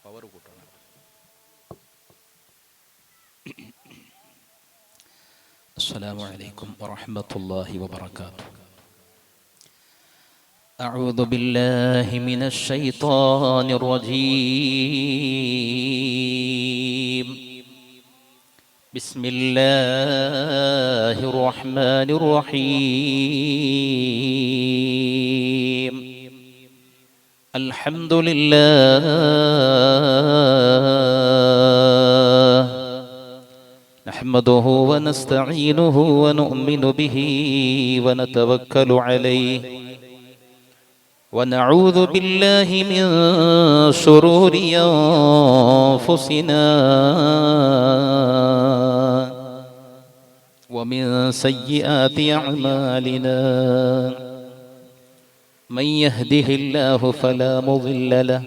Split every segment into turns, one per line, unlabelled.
Power കൂട്ടണം. അസ്സലാമു അലൈക്കും വറഹ്മത്തുള്ളാഹി വബറകാതുഹു. أعوذ بالله من الشيطان الرجيم. بسم الله الرحمن الرحيم. الحمد لله نحمده ونستعينه ونؤمن به ونتوكل عليه ونعوذ بالله من شرور أنفسنا ومن سيئات أعمالنا. من يهده الله فلا مضل له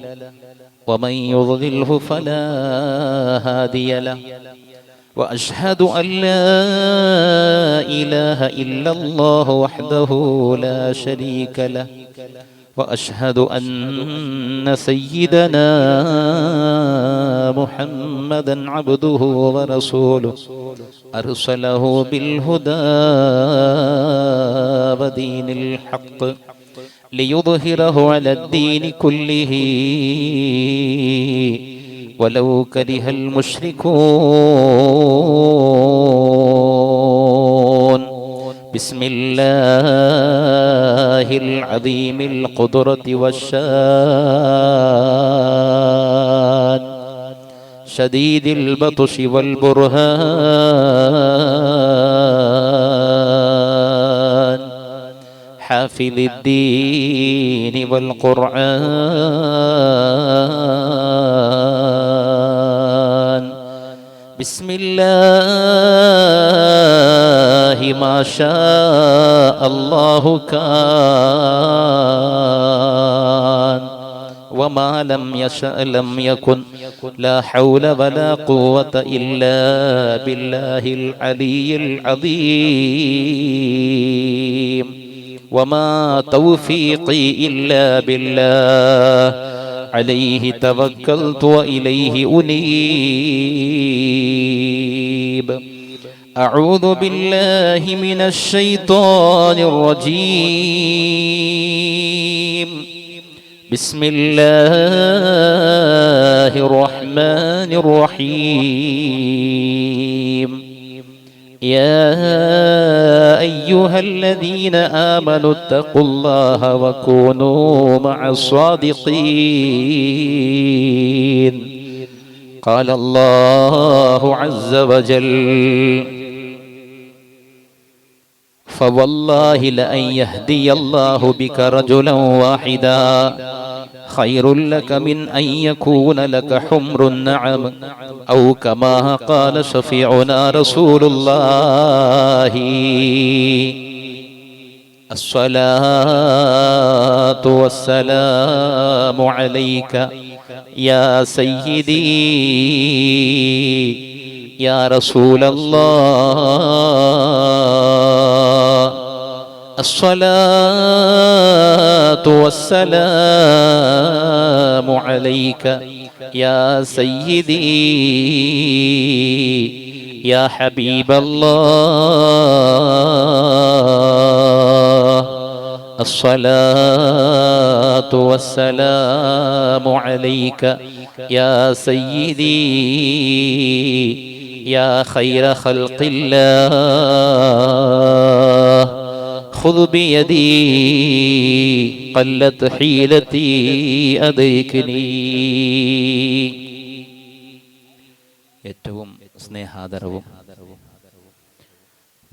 ومن يضلله فلا هادي له. وأشهد أن لا إله إلا الله وحده لا شريك له. وأشهد أن سيدنا محمدا عبده ورسوله أرسله بالهدى ودين الحق ليظهره على الدين كله ولو كره المشركون. بسم الله العظيم القدرة والشان شديد البطش والبرهان حافظ الدين والقرآن. بسم الله ما شاء الله كان وما لم يشأ لم يكن. لا حول ولا قوة إلا بالله العلي العظيم. وما توفيقي إلا بالله عليه توكلت وإليه أنيب. أعوذ بالله من الشيطان الرجيم. بسم الله الرحمن الرحيم. يا أيها الذين آمنوا اتقوا الله وكونوا مع الصادقين. قال الله عز وجل فوالله لأن يهدي الله بك رجلا واحدا خير لك من أن يكون لك حمر النعم أو كما قال شفيعنا رسول الله. الصلاة والسلام عليك يا سيدي يا رسول الله. الصلاة والسلام عليك يا سيدي يا حبيب الله. الصلاة والسلام عليك يا سيدي يا خير خلق الله. خذ بيدي قلت حيلتي أدركني. ഏറ്റവും സ്നേഹാദരവും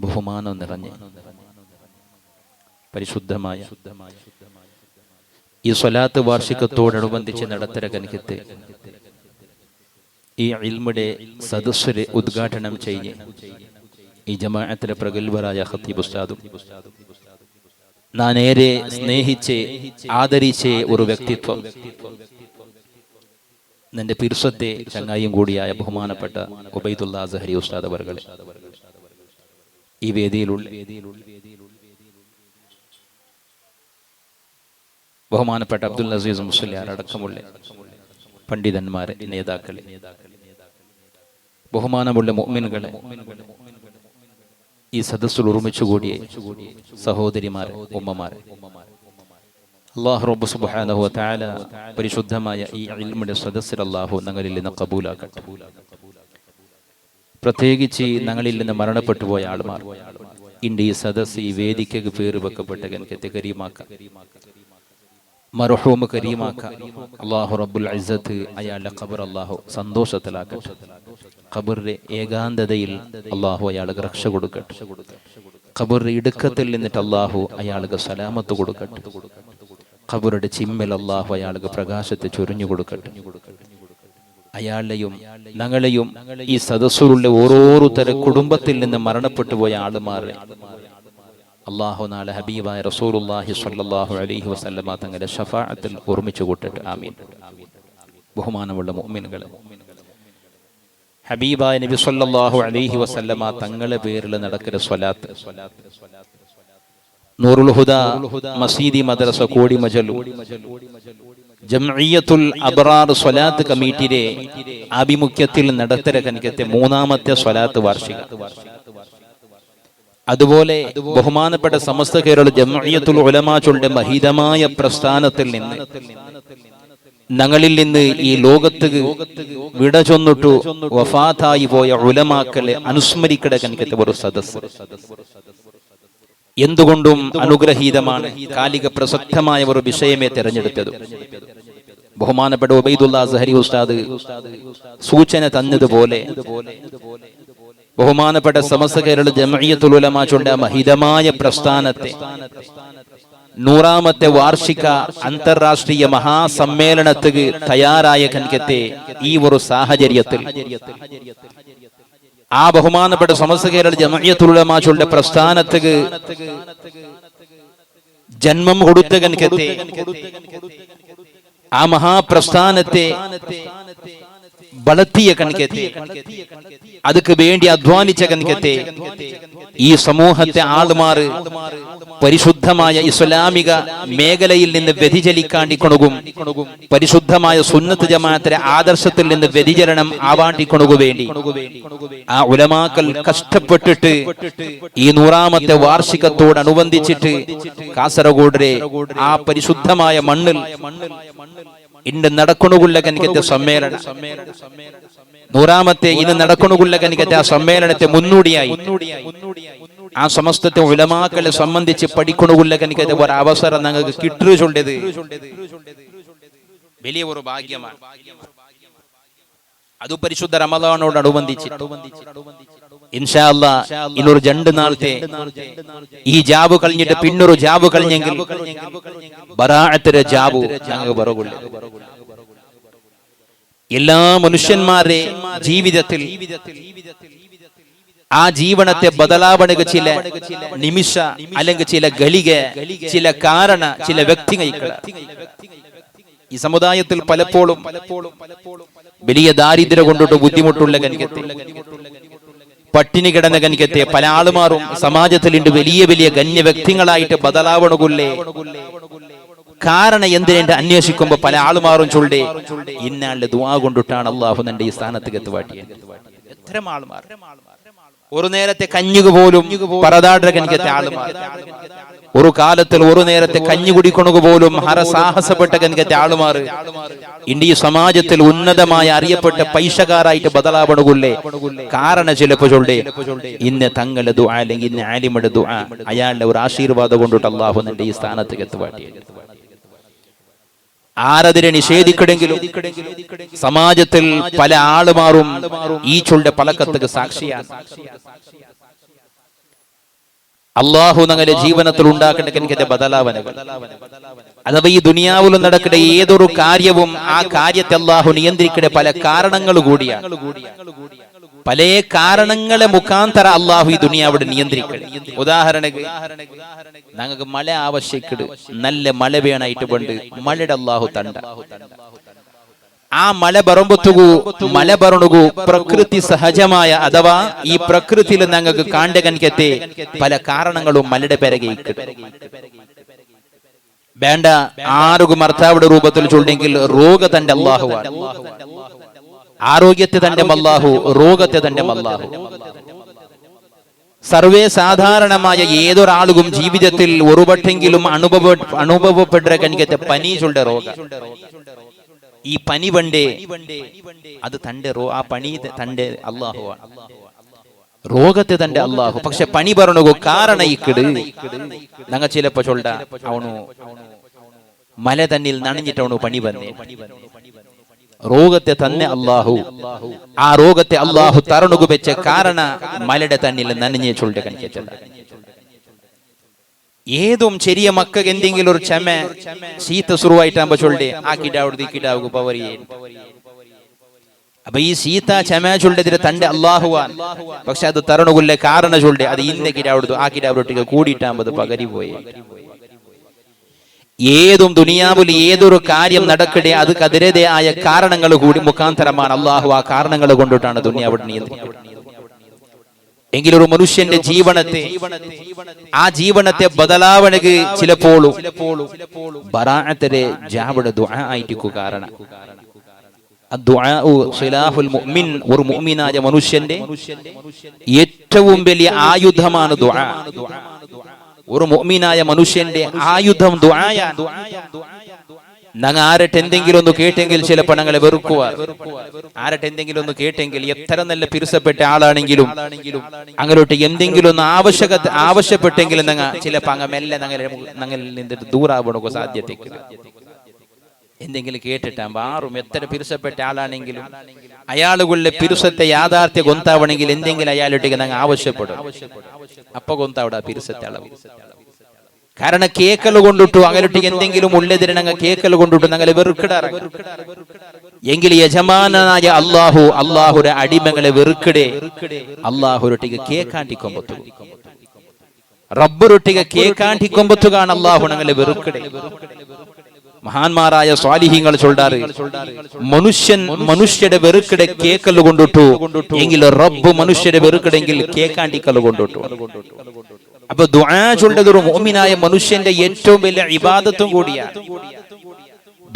ബഹുമാനവും നിറഞ്ഞ പരിശുദ്ധമായ ഈ സ്വലാത്ത് വാർഷികത്തോടനുബന്ധിച്ച് നടത്തരകനിക്കത്തെ ഈ ഇൽമുടെ സദസ്സരെ ഉദ്ഘാടനം ചെയ്ത് ഈ ജമാഅത്തിലെ പ്രഗൽഭരായ ഖത്തീബ് ഉസ്താദും നാനേറെ സ്നേഹിച്ച് ആദരിച്ച് ഒരു വ്യക്തിത്വം, നിന്റെ പിർസത്തെ ചങ്ങായും കൂടിയായ ബഹുമാനപ്പെട്ട ഉബൈദുള്ള അസ്ഹരി ഉസ്താദ് അവർകളെ ഈ വേദിയിലുള്ള ബഹുമാനപ്പെട്ട അബ്ദുൽ അസീസ് മുസ്ലിയാർ അടക്കമുള്ള പണ്ഡിതന്മാരെ, നേതാക്കളെ, ബഹുമാനമുള്ള മുഅ്മിനുകളെ, ഈ സദസ്സിൽ ഒരുമിച്ചുകൂടിയ സഹോദരിമാരെ, ഉമ്മമാരെ, അല്ലാഹു റബ്ബ് സുബ്ഹാനഹു വ തആല പരിശുദ്ധമായ ഈ ഇൽമിന്റെ സദസ്സിൽ അല്ലാഹു ഞങ്ങളിൽ നിന്ന് കബൂലാക്കട്ടെ. പ്രത്യേകിച്ച് ഞങ്ങളിൽ നിന്ന് മരണപ്പെട്ടു പോയ ആളുമാർ ഇന്റെ ഈ സദസ്സ്, ഈ വേദിക്ക് പേര് വെക്കപ്പെട്ട കനക്കത്തെ കരീമാക്ക, മർഹൂം കരീമാക്ക. അല്ലാഹു റബ്ബുൽ ഇസ്സത്ത് അയാളുടെ ഖബർ അല്ലാഹു സന്തോഷത്തിലാക്കട്ടെ. ഖബറിന്റെ ഏകാന്തതയിൽ അല്ലാഹു അയാൾക്ക് രക്ഷ കൊടുക്കട്ടെ. ഖബറിന്റെ ഇടുക്കത്തിൽ നിന്നിട്ട് അല്ലാഹു അയാൾക്ക് സലാമത്ത് കൊടുക്കട്ടെ. ഖബറുടെ ചിമ്മൽ അല്ലാഹു അയാൾക്ക് പ്രകാശത്തെ ചൊരിഞ്ഞു കൊടുക്കട്ടെ. അയാളെയും ഞങ്ങളെയും ഈ സദസ്സിലുള്ള ഓരോരുത്തരെ കുടുംബത്തിൽ നിന്ന് മരണപ്പെട്ടു പോയ ആളുമാരെ അല്ലാഹു നാളെ ഹബീബായ റസൂലുള്ളാഹി സ്വല്ലല്ലാഹു അലൈഹി വസല്ലമ തങ്ങളുടെ ശഫാഅത്തിൽ ഓർമ്മിച്ചു കൂട്ടട്ടെ. ആമീൻ. ബഹുമാനമുള്ള മുഅ്മിനുകളെ, ഹബീബായ നബി സ്വല്ലല്ലാഹു അലൈഹി വസല്ലമ തങ്ങളുടെ പേരിൽ നടക്കുന്ന സ്വലാത്ത്, നൂറുൽ ഹുദാ മസീദി മദ്രസ കോടിമജലു ജംഇയ്യത്തുൽ അബ്റാർ സ്വലാത്ത് കമ്മിറ്റിയുടെ ആഭിമുഖ്യത്തിൽ നടത്തര കനിക്കത്തെ മൂന്നാമത്തെ സ്വലാത്ത് വാർഷികം. അതുപോലെ ബഹുമാനപ്പെട്ട സമസ്ത കേരള ജംഇയ്യത്തുൽ ഉലമാകളുടെ മഹിതമായ പ്രസ്ഥാനത്തിൽ നിന്ന് ഞങ്ങളിൽ നിന്ന് ഈ ലോകത്ത് വിട ചൊന്നിട്ടു വഫാത്തായി പോയ ഉലമാക്കളെ അനുസ്മരിക്കട കനിക്കത്തെ ഒരു സദസ്സ് എന്തുകൊണ്ടും അനുഗ്രഹീതമാണ്. കാലിക പ്രസക്തമായ ഒരു വിഷയമേ തെരഞ്ഞെടുത്തത്. ബഹുമാനപ്പെട്ട ഉബൈദുല്ലാ സഹരി ഉസ്താദ് സൂചന തന്നതുപോലെ ബഹുമാനപ്പെട്ട സമസ്ത കേരള ജംഇയ്യത്തുൽ ഉലമാകളുടെ മഹിതമായ പ്രസ്ഥാനത്തെ 100ാമത്തെ വാർഷിക അന്തർരാഷ്ട്രീയ മഹാസമ്മേളനത്തിന് തയ്യാറായ കനിക്കത്തെ ഈ ഒരു സാഹചര്യത്തിൽ ആ ബഹുമാനപ്പെട്ട സമസ്ത കേരള ജംഇയ്യത്തുൽ ഉലമാകളുടെ പ്രസ്ഥാനത്തിന് ജന്മം കൊടുത്ത കനിക്കത്തെ ആ മഹാപ്രസ്ഥാനത്തെ വളർത്തിയ കനിക്കത്തെ അതുക്ക് വേണ്ടി അധ്വാനിച്ച കനിക്കത്തെ ഈ സമൂഹത്തെ ആളുമാറ് പരിശുദ്ധമായ ഇസ്ലാമിക മേഖലയിൽ നിന്ന് വ്യതിചലിക്കാണ്ടിക്കൊണുകും, പരിശുദ്ധമായ സുന്നത്ത് ജമാഅത്തിലെ ആദർശത്തിൽ നിന്ന് വ്യതിചലനം ആവാണ്ടിക്കൊണുകു വേണ്ടി ആ ഉലമാക്കൾ കഷ്ടപ്പെട്ടിട്ട് ഈ 100ാമത്തെ വാർഷികത്തോടനുബന്ധിച്ചിട്ട് കാസർഗോഡിലെ ആ പരിശുദ്ധമായ മണ്ണിൽ ഇന്ന് നടക്കണുള്ള കനിക്കത്തെ സമ്മേളനം, 100ാമത്തെ ഇന്ന് നടക്കണുള്ള കനിക്കത്തെ ആ സമ്മേളനത്തെ മുന്നോടിയായി ആ സമസ്തത്തെ ഉലമാക്കളെ സംബന്ധിച്ച് പഠിക്കണുള്ള കനിക്കത്തെ ഒരു അവസരം ഞങ്ങൾക്ക് കിട്ടുന്നത് വലിയ ഒരു ഭാഗ്യമാണ്. അത് പരിശുദ്ധ റമദാനോടനുബന്ധിച്ച് ഇൻഷാ അല്ലാഹ് ഇന്നൊരു 2 നാളത്തെ ഈ ജാബ് കഴിഞ്ഞിട്ട് പിന്നൊരു ജാബ് കഴിഞ്ഞെങ്കിൽ ബറാഅത്തിന്റെ ജാബ് ഞങ്ങൾക്ക് ബറകുള്ള എല്ലാ മനുഷ്യന്മാരുടെ ജീവിതത്തിൽ ആ ജീവനത്തെ ബദലാവണ ചില നിമിഷ അല്ലെങ്കിൽ ചില ഗളിക, ചില കാരണ, ചില വ്യക്തികൾ ഈ സമുദായത്തിൽ പലപ്പോഴും വലിയ ദാരിദ്ര്യം കൊണ്ടിട്ട് ബുദ്ധിമുട്ടുള്ള കനിക്കത്തെ, പട്ടിണി കിടന്ന കനിക്കത്തെ പല ആളുമാറും സമാജത്തിലുണ്ട് വലിയ വലിയ ഗണ്യ വ്യക്തികളായിട്ട് ബദലാവണകുള്ളേ. കാരണം എന്തിനെ അന്വേഷിക്കുമ്പോ പല ആളുമാറും ചൊല്ലേ ഇന്നാളുടെ ദുആ കൊണ്ടിട്ടാണ് അല്ലാഹു നിന്റെ ഈ സ്ഥാനത്ത് എത്തുവാട്ടിയത്. എത്ര ആളുമാർ ഒരു നേരത്തെ കഞ്ഞുക പോലും പറതാട കനിക്കത്തെ ആളുമാർ, ഒരു കാലത്തിൽ ഒരു നേരത്തെ കഞ്ഞി കുടിക്കണുക പോലും ഹരസാഹസപ്പെട്ട കനിക്കത്തെ ആളുമാർ ഇന്ത്യ സമാജത്തിൽ ഉന്നതമായ അറിയപ്പെട്ട പൈസക്കാരായിട്ട് ബദലാവണകുള്ളേ. കാരണം ചിലപ്പോ ചൊല്ലേ ഇന്ന് തങ്ങളുടെ ദുആ അല്ലെങ്കിൽ ഇന്ന് ആലിമയുടെ ദുആ അയാളുടെ ഒരു ആശീർവാദം കൊണ്ടിട്ട് അല്ലാഹു നിന്റെ ഈ സ്ഥാനത്ത് എത്തുവാട്ടിയത്. ആരതിരെ നിഷേധിക്കണമെങ്കിലും സമാജത്തിൽ പല ആളുമാറും ഈ ചൊല്ലുടെ പലക്കത്തുക്ക് സാക്ഷിയാണ്. അല്ലാഹു ഞങ്ങളുടെ ജീവിതത്തിൽ ഉണ്ടാക്കേണ്ട എനിക്ക് ബദലാവനകൾ, അഥവാ ഈ ദുനിയാവിൽ നടക്കേണ്ട ഏതൊരു കാര്യവും ആ കാര്യത്തെ അല്ലാഹു നിയന്ത്രിക്കേണ്ട പല കാരണങ്ങൾ കൂടിയാണ്. പല കാരണങ്ങളെ മുഖാന്തര അല്ലാഹു ഈ ദുനിയാവിടെ നിയന്ത്രിക്കണം. ഉദാഹരണക്ക് ഞങ്ങൾക്ക് മഴ ആവശ്യക്കിട്, നല്ല മഴ വേണായിട്ട് പണ്ട് മഴയുടെ അല്ലാഹു തണ്ട ആ മഴ പറമ്പത്തുകു മഴ പറണുകു പ്രകൃതി സഹജമായ അഥവാ ഈ പ്രകൃതിയിൽ ഞങ്ങൾക്ക് കാണ്ട കനിക്കത്തെ പല കാരണങ്ങളും മലയുടെ പിറകെ വേണ്ട ആരോഗ്യ ഭർത്താവിടെ രൂപത്തിൽ ചൊല്ലെങ്കിൽ രോഗ തന്റെ അല്ലാഹുവാണ്. ആരോഗ്യത്തെ തന്റെ അല്ലാഹു, രോഗത്തെ തന്റെ അല്ലാഹു. സർവേ സാധാരണമായ ഏതൊരാളും ജീവിതത്തിൽ ഒരുപട്ടെങ്കിലും അനുഭവപ്പെട്ട കനിക്കത്തെ പനി ചൊല്ലുടെ രോഗ. ഈ പനി പണ്ടേ അത് തന്റെ ആ പനി തന്റെ അല്ലാഹുവാണ്, രോഗത്തെ തന്റെ അല്ലാഹു. പക്ഷെ പനി പറഞ്ഞു കാരണ ഇക്കിട് ഞങ്ങ ചിലപ്പോ ചൊല്ല അവണു മല തന്നിൽ നനഞ്ഞിട്ടവണു പനി വന്നേ. രോഗത്തെ തന്നെ അല്ലാഹു, ആ രോഗത്തെ അല്ലാഹു തരണുകു വെച്ച കാരണ മലയുടെ തന്നിൽ നനഞ്ഞേ ചൊല്ലുടെ കണിക്കല്ല. ഏതും ചെറിയ മക്കൾക്ക് എന്തെങ്കിലും ഒരു ചമ ശീത സുറുവായിട്ടാകുമ്പോ ചൊല്ലുടെ ആ കിടാവുക ഈ കിടാവുക പവറിയേ. അപ്പൊ ഈ സീത ചമ ചൊല്ലുടെ തന്റെ അല്ലാഹുവാൻ. പക്ഷെ അത് തരണുകുള്ള കാരണ ചൊല്ലുടെ അത് ഇന്ന കിടാവുടു ആ കിടാവിടൊട്ടിക്ക് കൂടിയിട്ടാകുമ്പോ അത് പകരി പോയി. ഏതും ദുനിയാവിൽ ഏതൊരു കാര്യം നടക്കട്ടെ അത് കതിരതെ ആയ കാരണങ്ങൾ കൂടി മുഖാന്തരമാണ്. അല്ലാഹു ആ കാരണങ്ങൾ കൊണ്ടിട്ടാണ് ദുനിയാവിടെ നിയന്ത്രിക്കുന്നത്. എങ്കിലൊരു മനുഷ്യന്റെ ആ ജീവനത്തെ ബദലാവണക്ക് ചിലപ്പോഴും ബറാഅത്തിലെ ജാബുടെ ദുആ ആയിരിക്കും കാരണം. ഒരു മുഅ്മിനായ മനുഷ്യന്റെ ഏറ്റവും വലിയ ആയുധമാണ് ദുആ. ഒരു മുഅ്മിനായ മനുഷ്യന്റെ ആയുധം ദുആയാണ്. ഞങ്ങൾ ആരട്ടെ എന്തെങ്കിലും ഒന്ന് കേട്ടെങ്കിൽ ചിലപ്പോൾ ഞങ്ങളെ വെറുക്കുവാർ. ആരട്ടെ എന്തെങ്കിലും ഒന്ന് കേട്ടെങ്കിൽ എത്ര നല്ല പിരിസപ്പെട്ട ആളാണെങ്കിലും അങ്ങോട്ട് എന്തെങ്കിലും ഒന്ന് ആവശ്യപ്പെട്ടെങ്കിലും ഞങ്ങൾ ചിലപ്പോൾ അങ്ങ് മെല്ലെ ഞങ്ങളിൽ നിന്നിട്ട് ദൂരാവണോ സാധ്യതയ്ക്ക്. എന്തെങ്കിലും കേട്ടിട്ടാകുമ്പോ ആറും എത്ര പിരിസപ്പെട്ട ആളാണെങ്കിലും അയാളുകളുടെ പിരുസത്തെ യാഥാർത്ഥ്യ ഗൊന്താവണമെങ്കിൽ എന്തെങ്കിലും അയാളൊട്ടിക്ക് ഞങ്ങൾ ആവശ്യപ്പെടും. അപ്പൊ ഗൊന്താവിടെ പിരുസത്തെ അളവ്. കാരണം കേക്കൽ കൊണ്ടിട്ടു അങ്ങനൊട്ടിക്ക് എന്തെങ്കിലും ഉള്ളതിന് ഞങ്ങൾ കേക്കൽ കൊണ്ടിട്ടു ഞങ്ങളെ വെറുക്കിടാറ്. എങ്കിൽ യജമാനായ അല്ലാഹു അല്ലാഹുടെ അടിമകളെ വെറുക്കിടെ അല്ലാഹുരൊട്ടിക്ക് കേക്കാണ്ടിക്കൊമ്പത്തു, റബ്ബുരൊട്ടിക്ക് കേക്കാണ്ടിക്കൊമ്പത്തുകാണ് അല്ലാഹു ഞങ്ങളെ വെറുക്കിടെ. മഹാന്മാരായ സ്വാലിഹീങ്ങൾ ചൊല്ലാറ് മനുഷ്യരുടെ വെറുക്കിടെ കേക്കല് കൊണ്ടിട്ടു എങ്കിൽ റബ്ബ് മനുഷ്യരെ വെറുക്കിടെങ്കിൽ കേക്കാണ്ടിക്കല് കൊണ്ടിട്ടു. അപ്പൊ ദുആ ചൊല്ലത് ഒരു മുഅ്മിനായ മനുഷ്യന്റെ ഏറ്റവും വലിയ ഇബാദത്തും കൂടിയാണ്.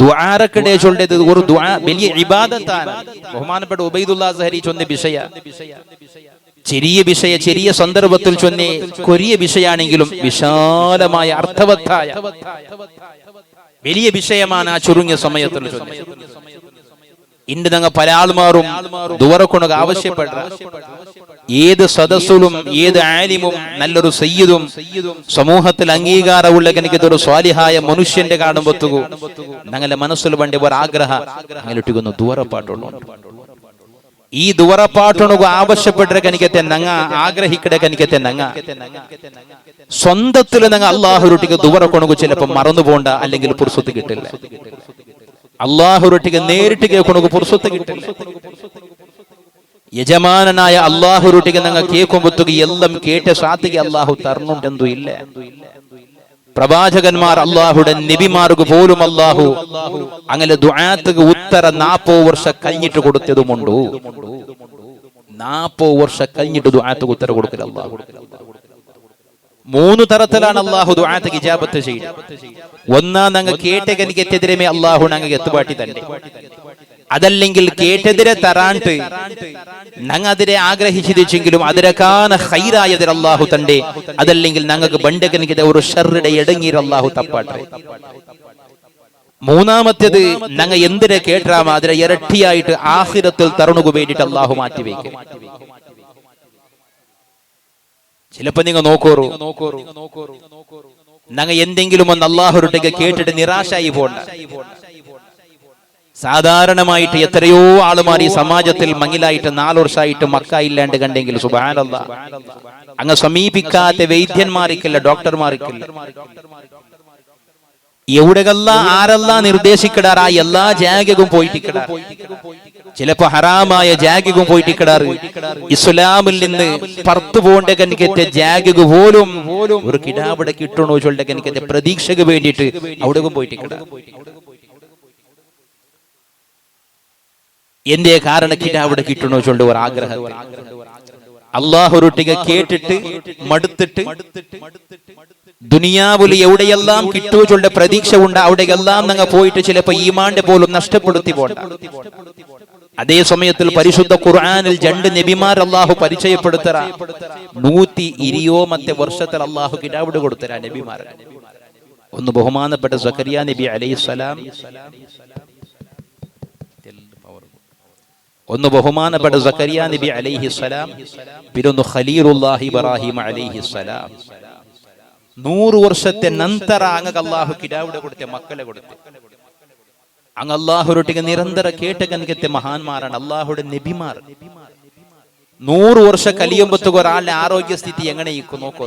ദുആറക്കിടെ ചൊല്ലത് ഒരു ദുആ വലിയ ഇബാദത്താണ്. ബഹുമാനപ്പെട്ട ഉബൈദുല്ലാഹ് സഹരി ചൊന്ന വിഷയ ചെറിയ വിഷയ ചെറിയ സന്ദർഭത്തിൽ ചൊന്നെ കൊറിയ വിഷയാണെങ്കിലും വിശാലമായ അർത്ഥവത്തായ വലിയ വിഷയമാണ് ആ ചുരുങ്ങിയ സമയത്തിൽ. ഇന്ന് ഞങ്ങൾ പല ആൾമാരും ദുവറക്കൊണക ആവശ്യപ്പെട്ട ഏത് സദസ്സുലും ഏത് ആലിമും നല്ലൊരു സയ്യിദും സമൂഹത്തിൽ അംഗീകാരമുള്ള എനിക്കൊരു സ്വാലിഹായ മനുഷ്യന്റെ കാണുമ്പോത്തുകൂ ഞങ്ങളുടെ മനസ്സിൽ വേണ്ട ഒരു ആഗ്രഹം അങ്ങനെയൊട്ടിക്കുന്നു ദുവറപ്പാട്ടുള്ളൂ. ഈ ദുവറപ്പാട്ടുണക ആവശ്യപ്പെട്ട കനിക്കത്തെ ഞങ്ങ ആഗ്രഹിക്കട കനിക്കത്തെ ഞങ്ങ സ്വന്തത്തിൽ ഞങ്ങൾ അള്ളാഹുരൊട്ടിക്ക് ദുവറക്കൊണക്ക് ചിലപ്പോൾ മറന്നു പോണ്ട, അല്ലെങ്കിൽ പുരുഷത്ത് കിട്ടില്ല. അള്ളാഹുരൊട്ടിക്ക് നേരിട്ട് കേൾക്കൊണക്ക് പുരുഷത്ത് കിട്ടില്ല. യജമാനായ അള്ളാഹുരൊട്ടിക്ക് ഞങ്ങൾ കേൾക്കുമ്പോഴത്തേക്ക് എല്ലാം കേട്ട സാധിക അള്ളാഹു തരണുണ്ടെന്തോ ഇല്ല. പ്രവാചകന്മാർ അള്ളാഹുടെ നബിമാർക്ക് പോലും അള്ളാഹു അങ്ങനെ ദുആക്ക് ഉത്തര 40 വർഷം കഴിഞ്ഞിട്ട് കൊടുത്തതുമുണ്ടോ. 40 വർഷം കഴിഞ്ഞിട്ട് ദുആക്ക് ഉത്തര കൊടുക്കൽ അള്ളാഹു. 3 തരത്തിലാണ് അള്ളാഹു ദുആക്ക് ഇജാബത്ത് ചെയ്യുന്നത്. ഒന്നാം ഞങ്ങൾ കേട്ട കനിക്കെതിരെ അള്ളാഹു ഞങ്ങൾ എത്തുപാട്ടി തന്നെ, അതല്ലെങ്കിൽ കേട്ടതിരെ തരാണ്ട് ഞങ്ങൾ അതിരെ ആഗ്രഹിച്ചിരിച്ചെങ്കിലും അതിരക്കാന ഹൈറായതിൽ അള്ളാഹു തന്റെ, അതല്ലെങ്കിൽ ഞങ്ങൾക്ക് ബണ്ടകനിക്ക് ഒരു ഷർറുടെ ഇടങ്ങീർ അള്ളാഹു തപ്പാട്ടെ. മൂന്നാമത്തേത് ഞങ്ങൾ എന്തിനെ കേട്ടാമോ അതിരെ ഇരട്ടിയായിട്ട് ആഖിറത്തിൽ തരണുകു വേണ്ടിയിട്ട് അള്ളാഹു മാറ്റിവെക്കും. ചിലപ്പോ നിങ്ങൾ നോക്കോറു ഞങ്ങൾ എന്തെങ്കിലും ഒന്ന് അള്ളാഹുരുട്ടേക്ക് കേട്ടിട്ട് നിരാശായി പോണ്ട. സാധാരണമായിട്ട് എത്രയോ ആളുമാർ ഈ സമാജത്തിൽ മങ്ങിലായിട്ട് 4 വർഷമായിട്ട് മക്ക ഇല്ലാണ്ട് കണ്ടെങ്കിൽ സുബ്ഹാനല്ലാഹ് അങ്ങ് സമീപിക്കാത്ത വൈദ്യന്മാർക്കില്ല, ഡോക്ടർമാർക്കില്ല. എവിടെയല്ല ആരല്ല നിർദ്ദേശിക്കടാറ് ആ എല്ലാ ജാഗയും പോയിട്ടിക്കടാർ. ചിലപ്പോ ഹറാമായ ജാഗയും പോയിട്ടിക്കടാറ്. ഇസ്ലാമിൽ നിന്ന് പുറത്തു പോകേണ്ട കനിക്കത്തെ ജാഗു പോലും ഒരു കിടാവിടെ കിട്ടണോ ചൊല്ലേണ്ട കനിക്കത്തെ പ്രതീക്ഷക്ക് വേണ്ടിയിട്ട് അവിടേക്കും പോയിട്ടിക്കടാർ. എന്റെ കാരണം കിടാവിടെ കിട്ടണോ ചൊല്ലേണ്ട ഒരു ആഗ്രഹം. അള്ളാഹുരൊട്ടിಗೆ കേട്ടിട്ട് മടുത്തിട്ട് ദുനിയാവില് എവിടെയെല്ലാം കിട്ടുവച്ചുള്ള പ്രതീക്ഷ ഉണ്ട് അവിടെയെല്ലാം നിങ്ങൾ പോയിട്ട് ചിലപ്പോ ഈമാന്റെ പോലും നഷ്ടപ്പെടുത്തി പോണ്ട. അതേ സമയത്തിൽ പരിശുദ്ധ ഖുർആനിൽ 2 നബിമാർ അള്ളാഹു പരിചയപ്പെടുത്തറ 120 വർഷത്തിൽ അള്ളാഹു കിതാബ് കൊടുത്തര നബിമാർ. ഒന്ന് ബഹുമാനപ്പെട്ട സക്കരിയ നബി അലൈഹിസ്സലാം, ഒന്ന് ബഹുമാനപ്പെട്ട സക്കരിയ നബി അലൈഹിസ്സലാം, പിന്നൊന്ന് ഖലീലുല്ലാഹി ഇബ്രാഹിം അലൈഹിസ്സലാം. 100 വർഷത്തെ ನಂತರ അങ്ങ് അള്ളാഹു കിതാബ് കൊടുത്ത മക്കളെ കൊടുത്ത് അങ്ങ് അള്ളാഹുരൊട്ടിಗೆ നിരന്തര കേട്ട കനകത്തെ മഹാന്മാരാണ് അള്ളാഹുടെ നബിമാർ. 100 ವರ್ಷ ಕಲಿಯುಂಬತ್ತುಗ ഒരാളുടെ ആരോഗ്യസ്ഥിതി എങ്ങനെ ഇരിക്കും നോക്കൂ.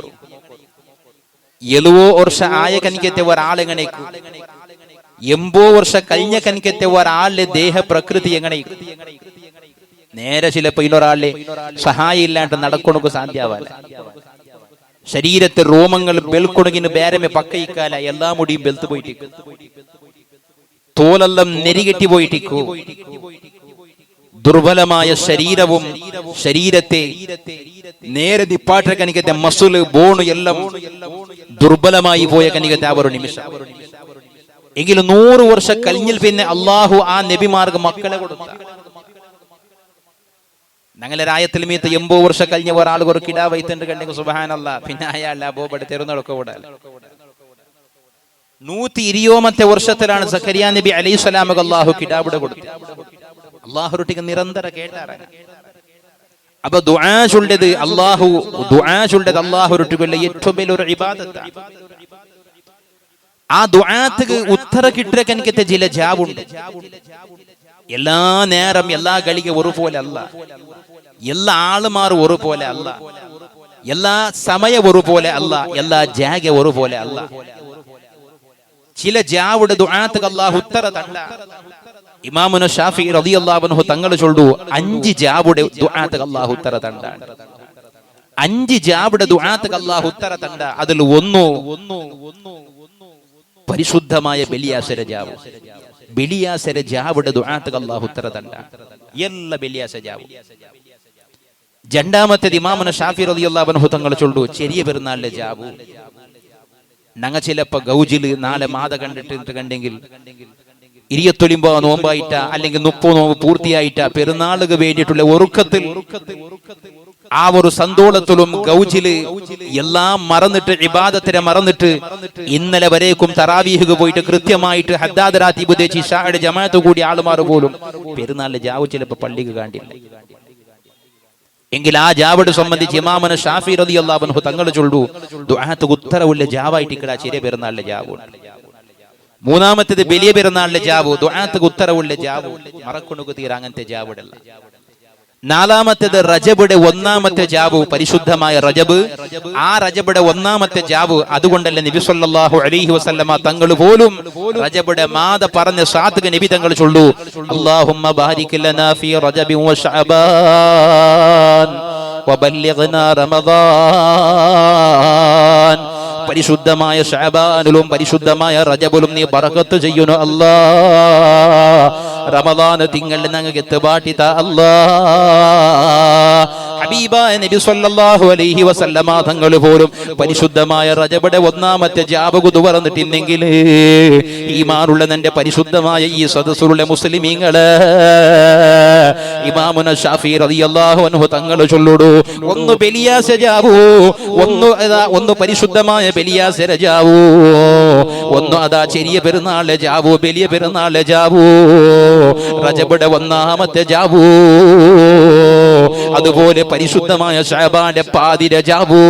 70 ವರ್ಷ ആയ കനിക്കത്തെ ഒരാളെങ്ങനെ 80 ವರ್ಷ കഴിഞ്ഞ കനിക്കത്തെ ഒരാളുടെ ദേഹ പ്രകൃതി എങ്ങനെ നേരെ ചിലപ്പോ ഇന്നൊരാളുടെ സഹായം ഇല്ലാണ്ട് നടക്കൊണക്ക് സാധ്യമാവല. ശരീരത്തെ രോമങ്ങൾ ബെൽക്കൊണകിന് ബേരമെ പക്കയിക്കാല എല്ലാ മുടിയും ബെൽത്ത് പോയിട്ടിരിക്കും, തോലെല്ലാം നെരികെട്ടി പോയിട്ടിരിക്കൂ. ദുർബലമായ ശരീരവും ശരീരത്തെ നേരെ ദിപ്പാട്ട കനിക്കത്തെ മസുല് ബോണ് എല്ലാം ദുർബലമായി പോയ കനിക്കത്തെ ആ ഒരു നിമിഷം. എങ്കിലും 100 ವರ್ಷ കഴിഞ്ഞിൽ പിന്നെ അള്ളാഹു ആ നബിമാർക്ക് മക്കളെ കൊടുത്ത. ഞങ്ങളെ രായത്തിൽ മീത്ത് 80 ವರ್ಷ കഴിഞ്ഞ ഒരാൾ ഒരു കിടാ വൈത്തുണ്ട് കണ്ടെങ്കിൽ സുബ്ഹാനല്ലാഹ്, പിന്നെ അയാൾ അബോബടെ തെരുന്നൊക്കെ ഓടാൽ. 120 വർഷത്തിലാണ് സക്കരിയ നബി അലൈഹിസ്സലാമക്ക് അള്ളാഹു കിതാബ് കൊടുത്തത്. അള്ളാഹുരൊട്ടിಗೆ നിരന്തര കേട്ടാറ. അപ്പൊ ദുആ ചൊല്ലത് അള്ളാഹുരൊട്ടിക്കുള്ള ഏറ്റവും വലിയൊരു ഇബാദത്താണ്. ആ ദുആക്ക് ഉത്തര കിട്ടുക കനിക്കത്തെ ചില ജാബുണ്ട്. എല്ലാ നേരം എല്ലാ ಗಳಿಗೆ ഒരുപോലെ അല്ല, എല്ലാ ആളുമാർ ഒരുപോലെ അല്ല, എല്ലാ സമയ ഒരുപോലെ അല്ല, എല്ലാ ജാഗ ഒരുപോലെ അല്ല. ചില ജാവുടെ ദുആക്ക് അല്ലാഹു ഉത്തര തണ്ട. ഇമാമുന ഷാഫി റളിയല്ലാഹു അൻഹു തങ്ങൾ ചൊല്ലു 5 ജാവുടെ ദുആക്ക് അല്ലാഹു ഉത്തര തണ്ട. 5 ജാവുടെ ദുആക്ക് അല്ലാഹു ഉത്തര തണ്ട. അതിൽ ഒന്ന് പരിശുദ്ധമായ ബലിയാസര ജാവ്. ബലിയാസര ജാവുടെ ദുആക്ക് അല്ലാഹു ഉത്തര തണ്ട. എല്ലാ ബലിയാസ ജാവ്. രണ്ടാമത്തെ ഇമാമുന ഷാഫി റളിയല്ലാഹു അൻഹു തങ്ങൾ ചൊല്ലു ചെറിയ പെരുന്നാളിലെ ജാവു. ഞങ്ങ ചിലപ്പോ ഗൗജില് 4 മാത കണ്ടെങ്കിൽ 29 നോമ്പായിട്ട അല്ലെങ്കിൽ 30 നോമ്പ് പൂർത്തിയായിട്ട പെരുന്നാളുക വേണ്ടിയിട്ടുള്ള ഒരുക്കത്തിൽ ആ ഒരു സന്തോളത്തിലും ഗൗജില് എല്ലാം മറന്നിട്ട് ഇബാദത്തിനെ മറന്നിട്ട് ഇന്നലെ വരേക്കും തറാവീഹ് പോയിട്ട് കൃത്യമായിട്ട് ഹദ്ദാദ് റാത്തീബ് ദേശി ഷായുടെ ജമാഅത്ത് കൂടി ആളുമാർ പോലും പെരുന്നാളിലെ ജാവു ചിലപ്പോ പള്ളിക്ക് കാണ്ടില്ല. എങ്കിൽ ആ ജാവട് സംബന്ധിച്ച് ഇമാമുന ഷാഫി റളിയല്ലാഹു അൻഹു തങ്ങൾ ചൊല്ലു ദുആക്ക് ഉത്തരവുള്ള ജാവായിട്ട് ഇക്കട ചെറിയ പെരുന്നാളിലെ ജാവു. മൂന്നാമത്തേത് വലിയ പെരുന്നാളിലെ ജാവു. ദുആക്ക് ഉത്തരവുള്ള ജാവു മറക്കൊണുക തീര അങ്ങനത്തെ ജാവുടല്ല. നാലാമത്തേത് റജബുടെ 1-ാമത്തെ ജാവു, പരിശുദ്ധമായ റജബ്. ആ റജബുടെ 1-ാമത്തെ ജാവു. അതുകൊണ്ടല്ലേ നബി സല്ലല്ലാഹു അലൈഹി വസല്ലമ തങ്ങൾ പോലും റജബുടെ മാത പറഞ്ഞ സാത്തുക നബി തങ്ങൾ ചൊല്ലു അല്ലാഹുമ്മ ബാരിക് ലനാ ഫീ റജബി വ ശഅബാൻ വബല്ലിഗ്നാ റമദാൻ. പരിശുദ്ധമായ ശഅബാനിലും പരിശുദ്ധമായ റജബിലും നീ ബറകത്ത് ചെയ്യുന്നു അല്ലാ. റമദാൻ തിങ്കളിൽ ഞങ്ങൾക്ക് എത്തുപാട്ടിത അല്ലാ. ഹബീബായ നബി സല്ലല്ലാഹു അലൈഹി വസല്ലമ തങ്ങൾ പോലും പരിശുദ്ധമായ റജബുടെ 1-ാമത്തെ ജാബ് തുറന്നിട്ടില്ലെങ്കിൽ ഈമാനുള്ള നിന്റെ പരിശുദ്ധമായ ഈ സദസ്സുള്ള മുസ്ലിമീങ്ങള് ഇമാമുന ഷാഫി റളിയല്ലാഹു അൻഹു തങ്ങൾ ചൊല്ലുടു ഒന്ന് ബലിയാസ ജാവു, ഒന്ന് പരിശുദ്ധമായ ബലിയാസ ജാവു, ഒന്ന് അതാ ചെറിയ പെരുന്നാളിലെ ജാവു, വലിയ പെരുന്നാളിലെ ജാവു, റജബുടെ 1-ാമത്തെ ജാവു, അതുപോലെ പരിശുദ്ധമായ ശഅബാന്റെ പാതിര ജാവു,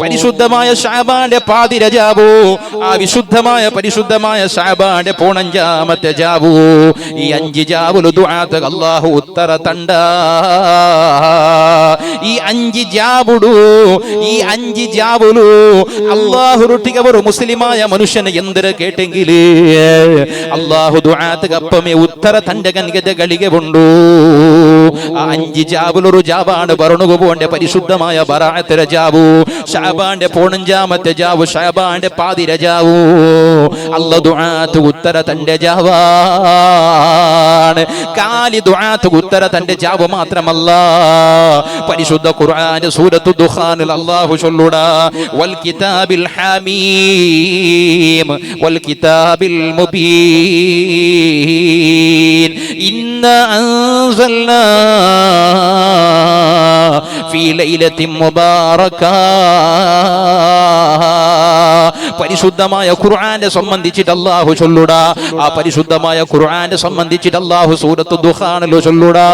പരിശുദ്ധമായ ശഅബാന്റെ പാതിര ജാവു, ആ വിശുദ്ധമായ പരിശുദ്ധമായ ശഅബാന്റെ 15-ാമത്തെ ജാവു. ഈ 5 ജാവുലു ദുആക്ക് അല്ലാഹു ഉത്തര തണ്ട. ഈ 5 ജാവുടു, ഈ 5 ജാവുലു അല്ലാഹുരൊട്ടിക ഒരു മുസ്ലിമായ മനുഷ്യന് എന്തിന് കേട്ടെങ്കിൽ അല്ലാഹു ദുആക്ക് അപ്പമേ ഉത്തര തന്റെ കനികത്തെ ಗಳಿಗೆ ಉಂಡು. 5 ജാബിലൊരു ജാബാണ് ബർണുപോന്റെ പരിശുദ്ധമായ ബറാഅത്ത് രജാബു. ശഅബാന്റെ 15ാമത്തെ ജാബു ശഅബാന്റെ പാതി രജാബു. അല്ലാഹു ദുആത്ത് ഉത്തര തന്റെ ജാബാണ്. കാലി ദുആത്ത് ഉത്തര തന്റെ ജാബ് മാത്രമല്ല, പരിശുദ്ധ ഖുർആൻ സൂറത്തു ദുഖാനിൽ അല്ലാഹു ചൊല്ലുടാ വൽ കിതാബിൽ ഹമീം വൽ കിതാബിൽ മുബീൻ ഇന്നാ അൻസൽനാ ഫീ ലൈലത്തിൻ മുബാറക. പരിശുദ്ധമായ ഖുർആനെ സംബന്ധിച്ചിട്ട് അല്ലാഹു ചൊല്ലുടാ. ആ പരിശുദ്ധമായ ഖുർആനെ സംബന്ധിച്ചിട്ട് അല്ലാഹു സൂറത്തു ദുഖാനിൽ ചൊല്ലുടാ.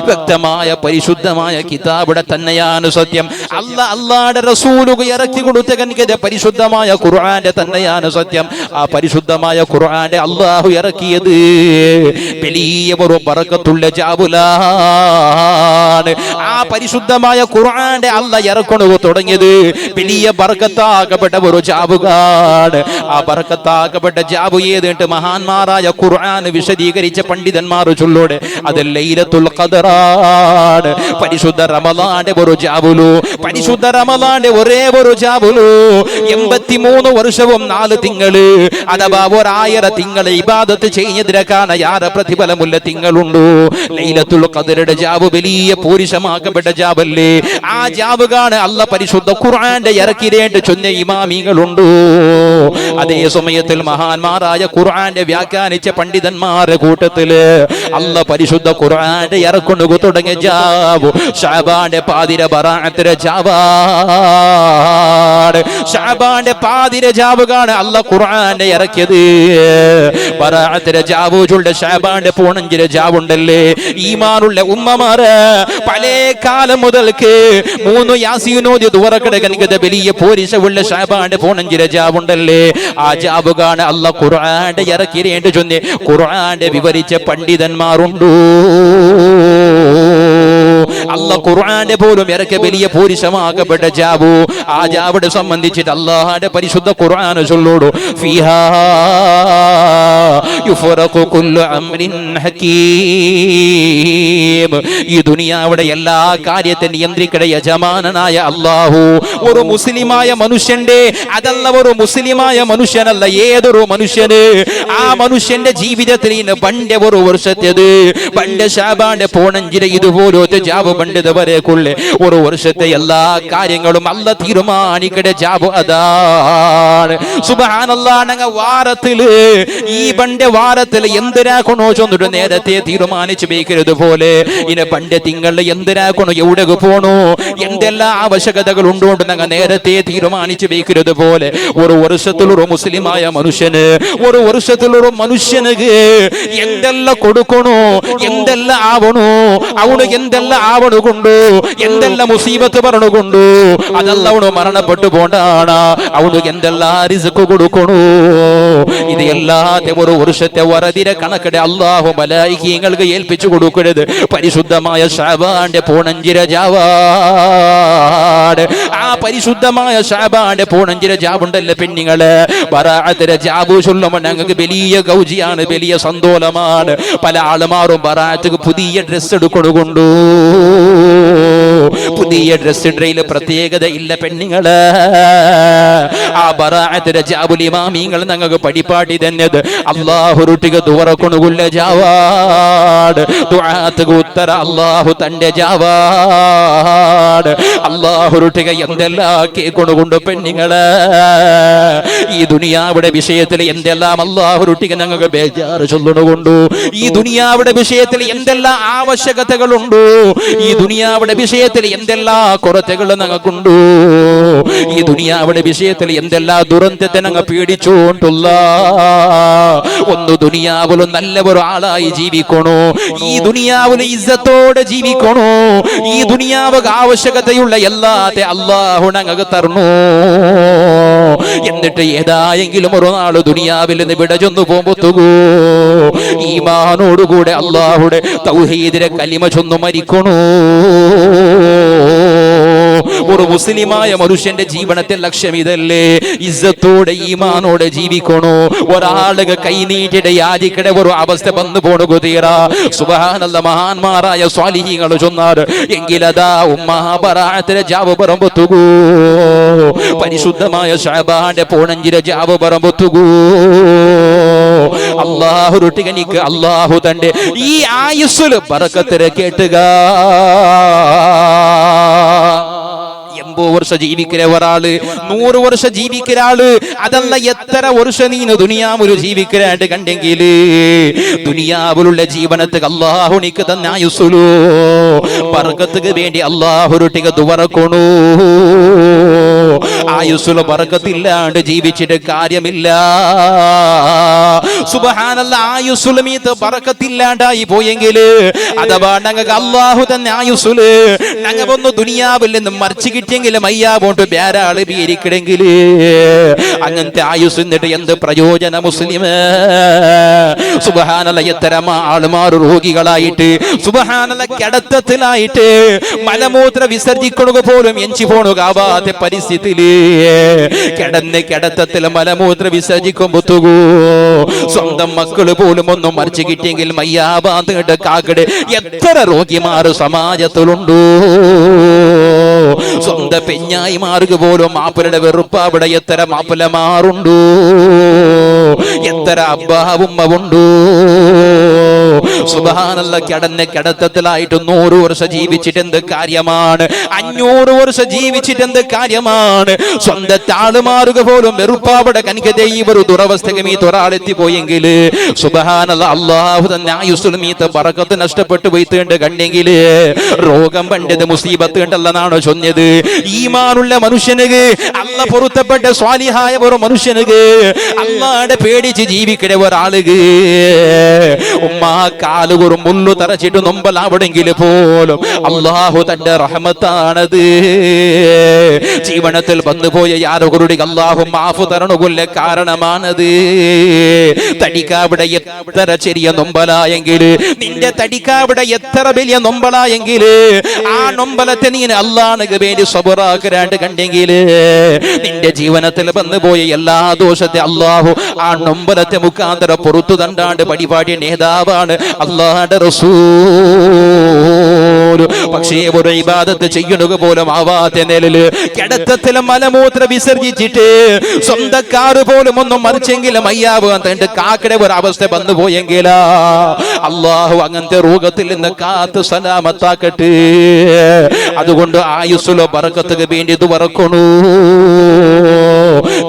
വ്യക്തമായ പരിശുദ്ധമായ കിതാബിടെ തന്നെയാണ് സത്യം. അല്ലാഹുവിന്റെ റസൂലുക ഇറക്കി കൊടുത്ത കനികത പരിശുദ്ധമായ ഖുർആന്റെ തന്നെയാണ് സത്യം. ആ പരിശുദ്ധമായ ഖുർആനെ അല്ലാഹു ഇറക്കിയത് വലിയ ഒരു ബറക്കത്തുള്ള ജാബുലാണ്. ആ പരിശുദ്ധമായ ഖുർആന്റെ അല്ലാഹു ഇറക്കുന്നു തുടങ്ങിയത് വലിയ ബറക്കത്താകപ്പെട്ട ഒരു ജാബുകാണ്. ആ ബറക്കത്താകപ്പെട്ട ജാബു ഏതിട്ട് മഹാന്മാരായ ഖുർആൻ വിശദീകരിച്ച പണ്ഡിതന്മാർ ചൊല്ലോടെ അത് ലൈലത്തുൽ ഖദറാണ്. പരിശുദ്ധ റമളാന്റെ ഒരു ജാബുലു, പരിശുദ്ധ റമളാന്റെ ഒരേ ഒരു ജാബുലു 83 വർഷവും 4 തിങ്കള് അഥവാ 1000 തിങ്കളെ ഇബാദത്ത് ചെയ്യുന്നതിനേക്കാണ് യാറെ പ്രതിഫലമുള്ള തിങ്കളുണ്ടോ. ലൈലത്തുൽ ഖദറുടെ ജാബു വലിയ പൂരിശമാക്കപ്പെട്ട ജാബല്ലേ. ആ ജാബുകാണ് അല്ലാഹു പരിശുദ്ധ ഖുർആന്റെ ഇറക്കിരേണ്ട ചൊന്ന ഇമാമികളുണ്ടോ. അതേ സമയത്തിൽ മഹാന്മാരായ ഖുർആന്റെ വ്യാഖ്യാനിച്ച പണ്ഡിതന്മാരുടെ കൂട്ടത്തില് അല്ലാഹു പരിശുദ്ധ ഖുർആന്റെ ഇറക്കുന്നു തുടങ്ങിയ ജാബു ശഅബാന്റെ പാതിര ബറാഅത്ത് ജാബാണ്. ശഅബാന്റെ പാതിര ജാബുകാണ് അല്ലാഹു ഖുർആനെ ഇറക്കിയത്. ബറാഅത്ത് ജാബുകളുടെ ശഅബാന്റെ 15 ജാബുണ്ടല്ലേ. ഈമാനുള്ള ഉമ്മമാര് പഴയ കാലം മുതൽക്ക് 3 യാസീനോദി ദുവറക്കടകനികത വലിയ പോരിശവുള്ള ശഅബാന്റെ 15 ജാബുണ്ടല്ലേ. ആ ജാബുകാണ് അല്ലാഹു ഖുർആന്റെ ഇറക്കിരേണ്ട ചൊന്നെ ഖുർആന്റെ വിവരിച്ച പണ്ഡിതന്മാരുണ്ടോ. അല്ലാഹു ഖുർആന്റെ പോലും ഇറക്കെ വലിയ പൂരിശമാക്കപ്പെട്ട ജാബു. ആ ജാബിനെ സംബന്ധിച്ചിട്ട് അല്ലാഹുവിന്റെ പരിശുദ്ധ ഖുർആൻ ചൊല്ലോടു ഫീഹാ യുഫറഖു കുല്ലു അംരിൻ ഹകീം. ഈ ദുനിയാവിടെ എല്ലാ കാര്യത്തെ നിയന്ത്രിക്കുന്ന യജമാനനായ അല്ലാഹു ഒരു മുസ്ലിമായ മനുഷ്യന്റെ, അതല്ല ഒരു മുസ്ലിമായ മനുഷ്യനല്ല, ഏതൊരു മനുഷ്യന് ആ മനുഷ്യന്റെ ജീവിതത്തിൽ പണ്ട് ഒരു വർഷത്തേത് പണ്ട് ശഅബാന്റെ 15 ഇതുപോലത്തെ ജാബ് പണ്ടത് വരെക്കുള്ള ഒരു വർഷത്തെ എല്ലാ കാര്യങ്ങളും അല്ലാഹു തീരുമാനിക്കട ജാബ് അതാണ്. സുബ്ഹാനല്ലാഹ്. വാരത്തില് ഈ പണ്ട് വാരത്തിൽ എന്തിനാക്കണോ ചൊന്നിട്ട് നേരത്തെ തീരുമാനിച്ചു വെക്കരുത് പോലെ ഇനി പണ്ട് തിങ്കളിൽ എന്തിനാക്കണോ, എവിടെ പോണോ, എന്തെല്ലാം ആവശ്യകതകൾ ഉണ്ടോണ്ട് ഞങ്ങൾ നേരത്തെ തീരുമാനിച്ചു വെക്കരുത് പോലെ ഒരു വർഷത്തിലൊരു മുസ്ലിമായ മനുഷ്യന്, ഒരു വർഷത്തിലൊരു മനുഷ്യന് എന്തെല്ലാം കൊടുക്കണോ, എന്തെല്ലാം ആവണോ, അവന് എന്തെല്ലാം ആവണുകൊണ്ടു, എന്തെല്ലാം മുസീബത്ത് പറഞ്ഞുകൊണ്ടു, അതല്ല അവന് മരണപ്പെട്ടു പോണ്ടാണ്. അവന് എന്തെല്ലാം റിസ്ക് കൊടുക്കണോ, ഇത് എല്ലാത്തെ ഒരു വർഷത്തെ വറതിര കണക്കടെ അല്ലാഹു മലായികങ്ങൾക്ക് ഏൽപ്പിച്ചു കൊടുക്കരുത്. പരിശുദ്ധമായ ശഅബാന്റെ 15 ജാബാണ്. ആ പരിശുദ്ധമായ ശഅബാന്റെ 15 ജാബുണ്ടല്ലേ പെണ്ണുങ്ങള്, ബറാഅത്ത് ജാബു ചൊല്ലുമ്പോൾ ഞങ്ങൾക്ക് വലിയ ഗൗജിയാണ്, വലിയ സന്തോഷമാണ്. പല ആളുമാരും ബറാഅത്ത് പുതിയ ഡ്രസ് എടുക്കൊണ്ടു. പുതിയ ഡ്രസ് ഇടയില് പ്രത്യേകത ഇല്ല പെണ്ണുങ്ങള്. ആ ബറാഅത്ത് ജാബുൽ ഇമാമിങ്ങൾ ഞങ്ങൾക്ക് പഠിപ്പാട്ടി തന്നത് അല്ലാഹു റുട്ടിക ദുവറക്കൊണുള്ള ജാവാട്. ദുആത്ത് ഉത്തര അല്ലാഹു തന്റെ ജാവാട്. അല്ലാഹു റുട്ടിക എന്തെല്ലാം കേൾക്കൊണ്ടുകൊണ്ട് പെണ്ണുങ്ങള് ഈ ദുനിയാവിടെ വിഷയത്തിൽ എന്തെല്ലാം അല്ലാഹു റുട്ടിക ഞങ്ങൾക്ക് ബേജാറ് ചൊല്ലുകൊണ്ടു. ഈ ദുനിയാവിടെ വിഷയത്തിൽ എന്തെല്ലാം ആവശ്യകതകളുണ്ടോ, ഈ ദുനിയാവിടെ വിഷയത്തിൽ എന്തെല്ലാം കുറച്ചുകൾ ഞങ്ങൾക്കുണ്ടോ, ഈ ദുനിയാവിടെ വിഷയത്തിൽ എന്തെല്ലാം ദുരന്തത്തെ ഞങ്ങൾ പേടിച്ചുകൊണ്ടുള്ള ഒന്ന് ദുനിയാവിലും നല്ല ഒരു ആളായി ജീവിക്കണോ, ഈ ദുനിയാവിലെ ഇസ്സത്തോടെ ജീവിക്കണോ, ഈ ദുനിയാവ് ആവശ്യകതയുള്ള എല്ലാത്തെ അല്ലാഹു ഞങ്ങൾക്ക് തരണോ. എന്നിട്ട് ഏതായെങ്കിലും ഒരു നാള് ദുനിയാവിൽ നിന്ന് വിട ചൊന്നു പോകുമ്പോ ഈമാനോടുകൂടെ അല്ലാഹുടെ തൗഹീദിലെ കലിമ ചൊന്നു മരിക്കണോ. ഒരു മുസ്ലിമായ മനുഷ്യന്റെ ജീവനത്തെ ലക്ഷ്യം ഇതല്ലേ? ഇസ്സത്തോടെ ഈമാനോടെ ജീവിക്കണോ? ഒരാളുകൾ കൈനീട്ടിടെ യാചിക്കടെ ഒരു അവസ്ഥ വന്നു പോണു കുതീറ. സുബ്ഹാനല്ലാഹ്, മഹാന്മാരായ സ്വാലിഹീങ്ങൾ ചൊന്നാറ് എങ്കിലതാ ഉമ്മാബറാഅത്തിലെ ജാവ് പറമ്പത്തുകൂ, പരിശുദ്ധമായ ശഅബാന്റെ പോണഞ്ചിരെ ജാവ് പറമ്പത്തുകൂ. അല്ലാഹുരുട്ടികനിക്ക് അല്ലാഹു തന്റെ ഈ ആയുസ്സിൽ ബറക്കത്ത് കേട്ടുക. 80 വർഷം ജീവിക്കുന്ന ഒരാള്, 100 വർഷം ജീവിക്കുന്ന ആള്, അതല്ല എത്ര വർഷം നീ ദുനിയാവിൽ ജീവിക്കാനായിട്ട് കണ്ടെങ്കിൽ ദുനിയാവിലുള്ള ജീവനത്തിൽ അല്ലാഹു നിക്ക് തന്ന ആയുസ്സുലോ ബർക്കത്തുക്ക് വേണ്ടി അല്ലാഹുരുട്ടിക ദുവറക്കണു. ആയുസ്സുല ബർക്കത്തില്ലാണ്ട് ജീവിച്ചിട്ട് കാര്യമില്ല. സുബ്ഹാനല്ലാഹ്, ആയുസ്സുലമീത്ത് ബർക്കത്തില്ലാണ്ടായി പോയെങ്കിൽ അഥവാ ഞങ്ങൾക്ക് അല്ലാഹു തന്ന ആയുസ്സുല് ഞങ്ങൊന്ന് ദുനിയാവിൽ നിന്ന് മറിച്ച് കിട്ടിയെങ്കിലും അയ്യാ പോട്ട് വേറാള് പേരിക്കിടെങ്കിൽ അങ്ങനത്തെ ആയുസ് എന്നിട്ട് എന്ത് പ്രയോജന മുസ്ലിമേ? സുബ്ഹാനല്ലാഹ്, എത്ര ആളുമാർ രോഗികളായിട്ട്, സുബ്ഹാനല്ലാഹ്, കിടത്തത്തിലായിട്ട് മലമൂത്ര വിസർജിക്കുക പോലും എഞ്ചി പോണുകാവാത്ത പരിസ്ഥിതിയില് കിടത്തത്തിൽ മലമൂത്ര വിസർജിക്കുമ്പോ സ്വന്തം മക്കള് പോലും ഒന്നും മറിച്ച് കിട്ടിയെങ്കിൽ മയ്യാബാന്ത് കാക്കട് എത്ര രോഗിമാർ സമാജത്തിലുണ്ടോ? സ്വന്തം പെഞ്ഞായിമാർക്ക് പോലും മാപ്പിളുടെ വെറുപ്പ് അവിടെ എത്ര മാപ്പിളമാറുണ്ടോ? എത്ര അബ്ബാവുമ്മവുണ്ടോ? സുബ്ഹാനല്ലാഹ്, കിടത്തത്തിലായിട്ട് 100 വർഷം ജീവിച്ചിട്ട് എന്ത് കാര്യമാണ്? 500 വർഷം ജീവിച്ചിട്ട് എന്ത് കാര്യമാണ്? സ്വന്തം താളുമാറുക പോലും വെറുപ്പാവിടെ കനിക്കതേ ഈ ഒരു ദുരവസ്ഥക്ക് മീത്ത് ഒരാളെത്തി പോയെങ്കിൽ സുബ്ഹാനല്ലാഹ്, അല്ലാഹു തന്നെ ആയുസ്സുൽ മീത്ത് ബറക്കത്ത് നഷ്ടപ്പെട്ടു പോയിട്ടുണ്ട് കണ്ടെങ്കിൽ രോഗം പണ്ടത് മുസീബത്ത് കണ്ടല്ലെന്നാണോ ചൊന്നത്? ഈമാനുള്ള മനുഷ്യനുക്ക്, അല്ലാഹ് പൊരുത്തപ്പെട്ട സ്വാലിഹായ ഒരു മനുഷ്യനുക്ക്, അല്ലാഹുടെ പേടിച്ച് ജീവിക്കണ ഒരാളുക്ക് ഉമ്മാ കാല് ഒരു മുള്ളു തറച്ചിട്ട് നൊമ്പലാവിടെങ്കിൽ പോലും അല്ലാഹു തന്റെ റഹ്മത്താണത്. ജീവനത്തിൽ വന്നുപോയ യാതൊരു അല്ലാഹു മാഫു തരണുകൊല്ല കാരണമാണത്. തടിക്കാവിടെ എത്ര ചെറിയ നൊമ്പലായെങ്കിൽ, നിന്റെ തടിക്കാവിടെ എത്ര വലിയ നൊമ്പലായെങ്കിൽ ആ നൊമ്പലത്തെ നീ അല്ലാഹുവിന് വേണ്ടി സബറാക്കരാണ്ട് കണ്ടെങ്കിൽ നിന്റെ ജീവനത്തിൽ വന്നുപോയ എല്ലാ ദോഷത്തെ അല്ലാഹു ആ നൊമ്പലത്തെ മുഖാന്തരം പുറത്തു തണ്ടാണ്ട് പരിപാടി നേതാവാണ് അല്ലാഹുവിന്റെ റസൂൽ. പക്ഷേ ഒരു ഇബാദത്ത് ചെയ്യുന്നത് പോലും ആവാത്ത നിലയില് കിടത്തത്തിലും മലമൂത്ര വിസർജിച്ചിട്ട് സ്വന്തക്കാര് പോലും ഒന്നും മറിച്ചെങ്കിലും അയ്യാവ് തന്റെ കാക്കടെ ഒരു അവസ്ഥ വന്നു പോയെങ്കിൽ അല്ലാഹു അങ്ങനത്തെ രോഗത്തിൽ നിന്ന് കാത്ത് സലാമത്താക്കട്ടെ. അതുകൊണ്ട് ആയുസ്സുലോ ബറക്കത്തുക്ക് വേണ്ടി ഇത് വറക്കണു.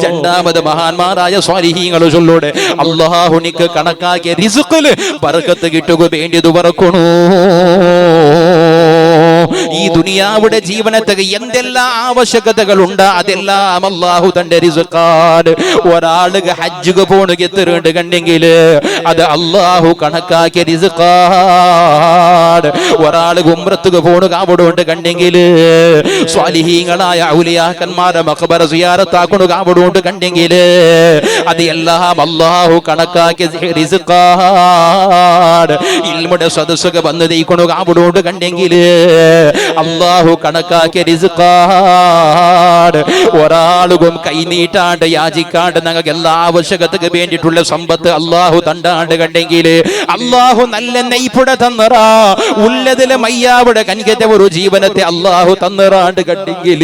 രണ്ടാമത് മഹാന്മാരായ സ്വാലിഹീങ്ങൾ ചൊല്ലോടെ അല്ലാഹു നിക്ക് കണക്കാക്കിയ റിസ്ഖില് ബറക്കത്ത് കിട്ടുക വേണ്ടി ഇത് വറക്കണു. ഈ ദുനിയാവുടെ ജീവനത്തിന് എന്തെല്ലാം ആവശ്യകതകളുണ്ട് അതെല്ലാം അല്ലാഹു തന്റെ റിസ്ഖാണ്. ഒരാൾക്ക് ഹജ്ജുക്ക് പോണുക എത്തിരണ്ട് കണ്ടെങ്കിൽ അത് അല്ലാഹു കണക്കാക്കിയ റിസ്ഖാണ്. ഒരാൾക്ക് ഉംറത്തുക്ക് പോണുക അവിടെ ഉണ്ട് കണ്ടെങ്കിൽ സ്വാലിഹീങ്ങളായ ഔലിയാക്കന്മാരെ മഖബറ സിയാറത്താക്കണുക അവിടെ ഉണ്ട് കണ്ടെങ്കിൽ അത് എല്ലാം അല്ലാഹു കണക്കാക്കിയ റിസ്ഖാണ്. ഇൽമുടെ സദസ്സുക വന്ന് ദൈക്കണുക അവിടെ ഉണ്ട് കണ്ടെങ്കിൽ അല്ലാഹു കണക്കാക്കിയ റിസ്ഖാണ്. ഒരാളും കൈനീട്ടാണ്ട് യാചിക്കാണ്ട് ഞങ്ങൾക്ക് എല്ലാ ആവശ്യകതക്ക് വേണ്ടിയിട്ടുള്ള സമ്പത്ത് അല്ലാഹു തണ്ടാണ്ട് കണ്ടെങ്കിൽ അല്ലാഹു നല്ല നെയ്പുട തന്നറാ ഉള്ളതിലെ മയ്യാവിടെ കനികത്തെ ഒരു ജീവനത്തെ അല്ലാഹു തന്നറാണ്ട് കണ്ടെങ്കിൽ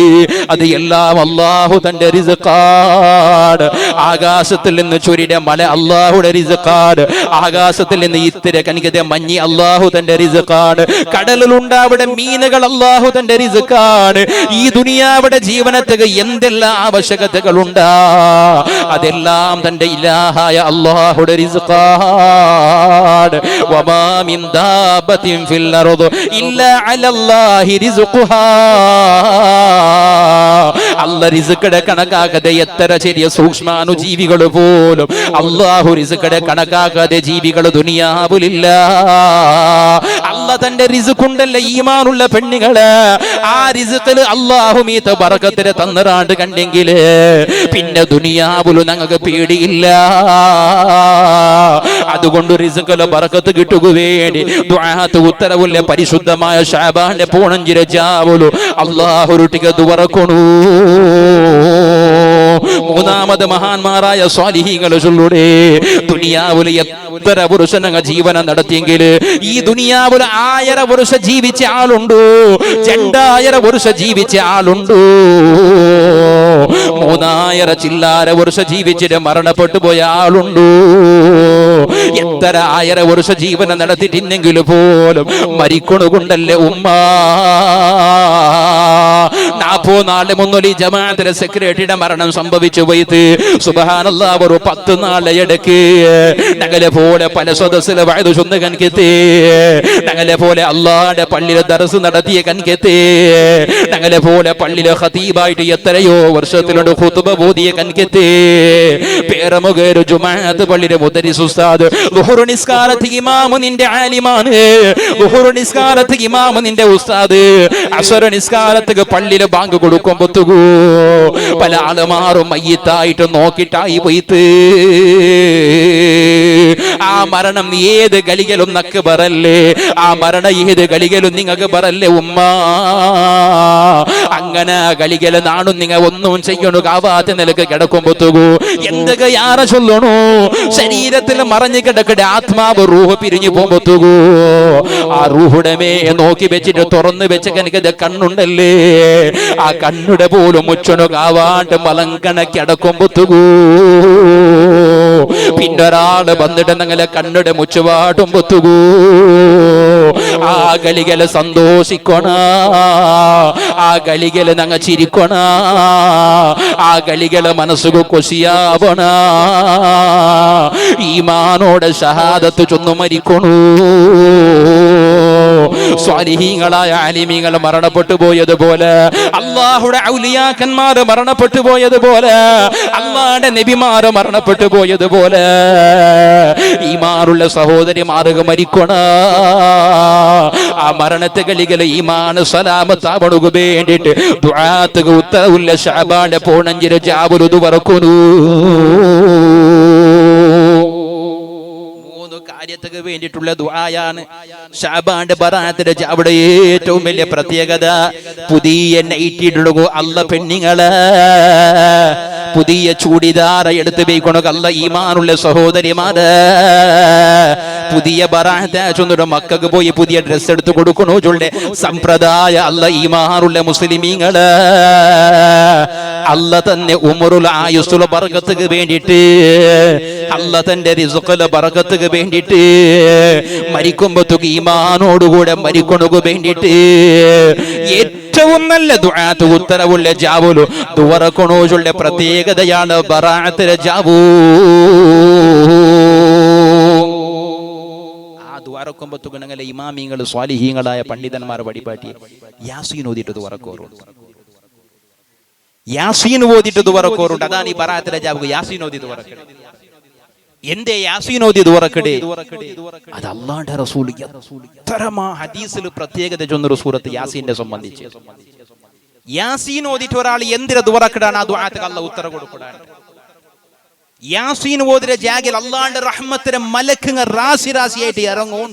അത് എല്ലാം അല്ലാഹു തന്റെ റിസ്ഖാണ്. ആകാശത്തിൽ നിന്ന് ചൊരിയുടെ മല അല്ലാഹുടെ റിസ്ഖാണ്. ആകാശത്തിൽ നിന്ന് ഇത്തിരി കനികത്തെ മഞ്ഞി അല്ലാഹു തന്റെ റിസ്ഖാണ്. കടലിലുണ്ടാവിടെ മീനുകൾ അല്ലാഹു തന്റെ റിസ്ഖാണ്. ഈ ദുനിയാവിടെ ജീവനത്തിന് എന്തെല്ലാം ആവശ്യകതകളുണ്ടാ അതെല്ലാം തന്റെ ഇലാഹായ അല്ലാഹുടെ റിസ്ഖാണ്. വമാ മിൻ ദാബത്തിൻ ഫിൽ അർദ് ഇല്ലാ അലല്ലാഹി റിസ്ഖുഹാ. അല്ല റിസ്ഖിടെ കണക്കാക്കാതെ എത്ര ചെറിയ സൂക്ഷ്മാണുജീവികൾ പോലും അല്ലാഹു റിസ്ഖിടെ കണക്കാക്കാതെ ജീവികൾ ദുനിയാവിലില്ല. അല്ല തന്റെ റിസ്ഖുണ്ടല്ലേ ഈമാനുള്ള പെണ്ണുങ്ങള്, ആ റിസ്ഖിൽ അല്ലാഹു മീത്ത ബറക്കത്തിനെ തന്നറാണ്ട് കണ്ടെങ്കിൽ പിന്നെ ദുനിയാവിലും ഞങ്ങൾക്ക് പേടിയില്ല. അതുകൊണ്ട് റിസ്ഖിലെ ബറക്കത്ത് കിട്ടുക വേണ്ടി ദുആത്ത് ഉത്തരവുള്ള പരിശുദ്ധമായ ശഅബാന്റെ പൂണഞ്ചിര ജാവുലു അല്ലാഹുരുട്ടിക്ക് ദുവറക്കണു. മൂന്നാമത് മഹാന്മാരായ സ്വാലിഹീങ്ങൾ ചൊല്ലുടെ ദുനിയാവിൽ എത്ര പുരുഷനങ്ങ ജീവനം നടത്തിയെങ്കിൽ ഈ ദുനിയാവിൽ 1000 വർഷം ജീവിച്ച ആളുണ്ടോ, 2000 വർഷം ജീവിച്ച ആളുണ്ടോ, 3000 ചില്ലാര വർഷം ജീവിച്ചിട്ട് മരണപ്പെട്ടു പോയ ആളുണ്ടോ. എത്ര 1000 വർഷം ജീവനം നടത്തിയിട്ടില്ലെങ്കിൽ പോലും മരിക്കണുകൊണ്ടല്ലേ ഉമ്മ. 40 മുന്നോലി ജമാഅത്തിലെ സെക്രട്ടറിയുടെ മരണം സംഭവിച്ചു പോയിട്ട് സുബ്ഹാനല്ലാഹ് ഒരു 10 നാളെ ഇടയ്ക്ക് ഞങ്ങളെ പോലെ പല സദസ്സിലെ വഅദ് ചൊന്ന് കൻകെത്തി, ഞങ്ങളെ പോലെ അല്ലാഹുവിന്റെ പള്ളിയിലെ ദർസ് നടത്തിയ കൻകെത്തി, ഞങ്ങളെ പോലെ പള്ളിയിലെ ഖതീബായിട്ട് എത്രയോ വർഷത്തിലുണ്ട് ഖുതുബ ഓതിയ കൻകെത്തി, പേരമുകേരു ജുമാഅത്ത് പള്ളിയിലെ മുദരിസ് ഉസ്താദ്, ളുഹുർ നിസ്കാരത്ത് ഇമാമു നിന്റെ ആലിമാണ്, ളുഹുർ നിസ്കാരത്ത് ഇമാമു നിന്റെ ഉസ്താദ്, അസ്ർ നിസ്കാരത്ത് പള്ളിയിലെ ബാങ്ക് കൊടുക്കുമ്പോത്തുകൂ പല ആളുമാറും മയ്യിത്തായിട്ട് നോക്കിട്ടായി പോയിട്ട് ആ മരണം ഏത് ഗലികളും നക്ക് പറല്ലേ, ആ മരണം ഏത് ഗലികളും നിങ്ങൾക്ക് പറല്ലേ ഉമ്മ. അങ്ങനെ ഗലികളെ നാണും നിങ്ങ ഒന്നും ചെയ്യണു കാവാത്ത നിലക്ക് കിടക്കുമ്പോത്തുകൂ എന്തൊക്കെ യാറ ചൊല്ലണു, ശരീരത്തിൽ മറഞ്ഞു കിടക്കട്ടെ ആത്മാവ് റൂഹ് പിരിഞ്ഞു പോകുമ്പോത്തുകൂ ആ റൂഹുടെ മേ നോക്കി വെച്ചിട്ട് തുറന്നു വെച്ച കനക്കത് കണ്ണുണ്ടല്ലേ, ആ കണ്ണുടെ പോലും മുച്ചണു കാവാണ്ട് മലങ്കണ കിടക്കുമ്പോത്തുകൂ പിന്നെ ഒരാള് വന്നിട്ട് ഞങ്ങളെ കണ്ണുടെ മുച്ചുപാട്ടും പൊത്തുകൂ. ആ ഗലികളെ സന്തോഷിക്കണ, ആ ഗലികളെ ഞങ്ങ ചിരിക്കണ, ആ ഗലികളെ മനസ്സുകു കൊശിയാവണ, ഈമാനോടെ ഷഹാദത്ത് ചൊന്നു മരിക്കണു. സ്വാലിഹീങ്ങളായ ആലിമീങ്ങൾ മരണപ്പെട്ടു പോയതുപോലെ, അല്ലാഹുവിന്റെ ഔലിയാക്കന്മാർ മരണപ്പെട്ടു പോയതുപോലെ, അല്ലാഹുവിന്റെ നബിമാർ മരണപ്പെട്ടു പോയതുപോലെ ഈമാനുള്ള സഹോദരിമാർക്ക് മരിക്കണ. ആ മരണത്തെ കളികൾ ഈമാൻ സലാമത്താവണു വേണ്ടിയിട്ട് ദുആത്ത് ഉത്തരവുള്ള ശഅബാന്റെ പൂണഞ്ചിര ജാവുലു വറക്കുന്നു. കാര്യത്തിന് വേണ്ടിയിട്ടുള്ള ദുആയാണ് ശഅബാന്റെ ബറാഅത്തിന്റെ അവിടെ ഏറ്റവും വലിയ പ്രത്യേകത. പുതിയ നൈറ്റി ഇടുക അല്ല പെണ്ണുങ്ങളെ, പുതിയ ചൂടിദാറ എടുത്ത് വെയ്ക്കണ അല്ല ഈമാനുള്ള സഹോദരിമാര്, പുതിയ ബറാഅത്ത് ചൊന്നിട്ട് മക്കൾക്ക് പോയി പുതിയ ഡ്രസ് എടുത്ത് കൊടുക്കണോ ചൊല്ലെ സമ്പ്രദായ അല്ല ഈമാനുള്ള മുസ്ലിമീങ്ങള്. അല്ല തന്നെ ഉമറുൽ ആയുസ്സുൽ ബർക്കത്തുക്ക് വേണ്ടിയിട്ട്, അല്ല തന്റെ റിസ്ഖിലെ ബർക്കത്തുക്ക് വേണ്ടിയിട്ട് മരിക്കുമ്പോഴത്തേക്ക് ഈമാനോടുകൂടെ മരിക്കണക്ക് വേണ്ടിയിട്ട് ഏറ്റവും നല്ല ദുആത്ത് ഉത്തരവുള്ള ജാവുലു ദുവറക്കണോജുള്ള പ്രത്യേകതയാണ് ബറാഅത്തിലെ ജാവൂ. ആ ദുആറക്കുമ്പോഴത്തേക്ക് ഞങ്ങളെ ഇമാമിങ്ങൾ സ്വാലിഹീങ്ങളായ പണ്ഡിതന്മാർ വഴിപാട്ടി യാസീൻ ഓതിയിട്ട് ദുവറക്കോറുണ്ട്, യാസീൻ ഓതിയിട്ട് ദുവറക്കോറുണ്ട്. അതാണ് ഈ ബറാഅത്തിലെ ജാവു യാസീൻ ഓതി ദുവറക്കണേ. എന്റെ യാസീൻ ഓതി ദുവറക്കടേ, അത് അല്ലാഹുവിന്റെ റസൂൽ എത്രമാ ഹദീസിൽ പ്രത്യേകത ചൊന്നൊരു സൂറത്ത് യാസീനെ സംബന്ധിച്ച്. യാസീൻ ഓതിട്ട് ഒരാൾ എന്തിനെ ദുവറക്കടാണ് ആ ദുആക്ക് അല്ലാഹു ഉത്തരം കൊടുക്കടാണ്. യാസീൻ ഓതിരെ ജാഗിൽ അല്ലാഹുവിന്റെ റഹ്മത്തിലെ മലക്കുകൾ റാസി റാസിയായിട്ട് ഇറങ്ങും.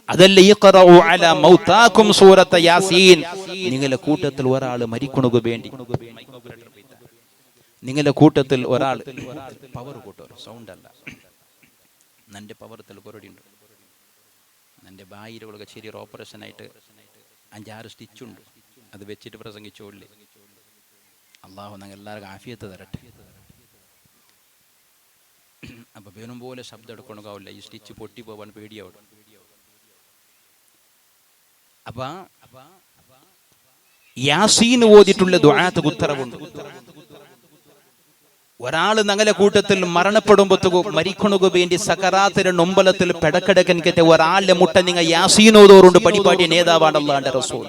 അതല്ലേ ഇഖ്റഉ അലാ മൗതാകും സൂറത്ത് യാസീൻ. നിങ്ങളുടെ കൂട്ടത്തിൽ ഒരാൾ മരിക്കണു വേണ്ടി, നിങ്ങളുടെ കൂട്ടത്തിൽ ഒരാൾ പവർ കൂട്ടോ സൗണ്ട് അല്ല നന്റെ പവറത്തിൽ കൊറടിയുണ്ട്, നന്റെ ബായിരകളൊക്കെ ചെറിയൊരു ഓപ്പറേഷനായിട്ട് 5-6 സ്റ്റിച്ചുണ്ട്, അത് വെച്ചിട്ട് പ്രസംഗിച്ചോളി. അള്ളാഹു ഞങ്ങൾ എല്ലാവർക്കും ആഫിയത്ത് തരട്ടെ. അപ്പൊ വേണം പോലെ ശബ്ദം എടുക്കണക്കാവില്ല, ഈ സ്റ്റിച്ച് പൊട്ടി പോവാൻ പേടിയാവും. അപ്പൊ യാസീൻ ഓതിയിട്ടുള്ള ദുആത്ത് ഉത്തരവുണ്ട്. ഒരാള് ഞങ്ങളെ കൂട്ടത്തിൽ മരണപ്പെടുമ്പോഴത്തേക്ക് മരിക്കണക്ക് വേണ്ടി സകറാത്തിന്റെ നൊമ്പലത്തിൽ പെടക്കെടക്കനിക്കത്തെ ഒരാളുടെ മുട്ട നിങ്ങൾ യാസീൻ ഓതോറുണ്ട്. പടിപാടിയ നേതാവാണ് അല്ലാഹുവിന്റെ റസൂൽ.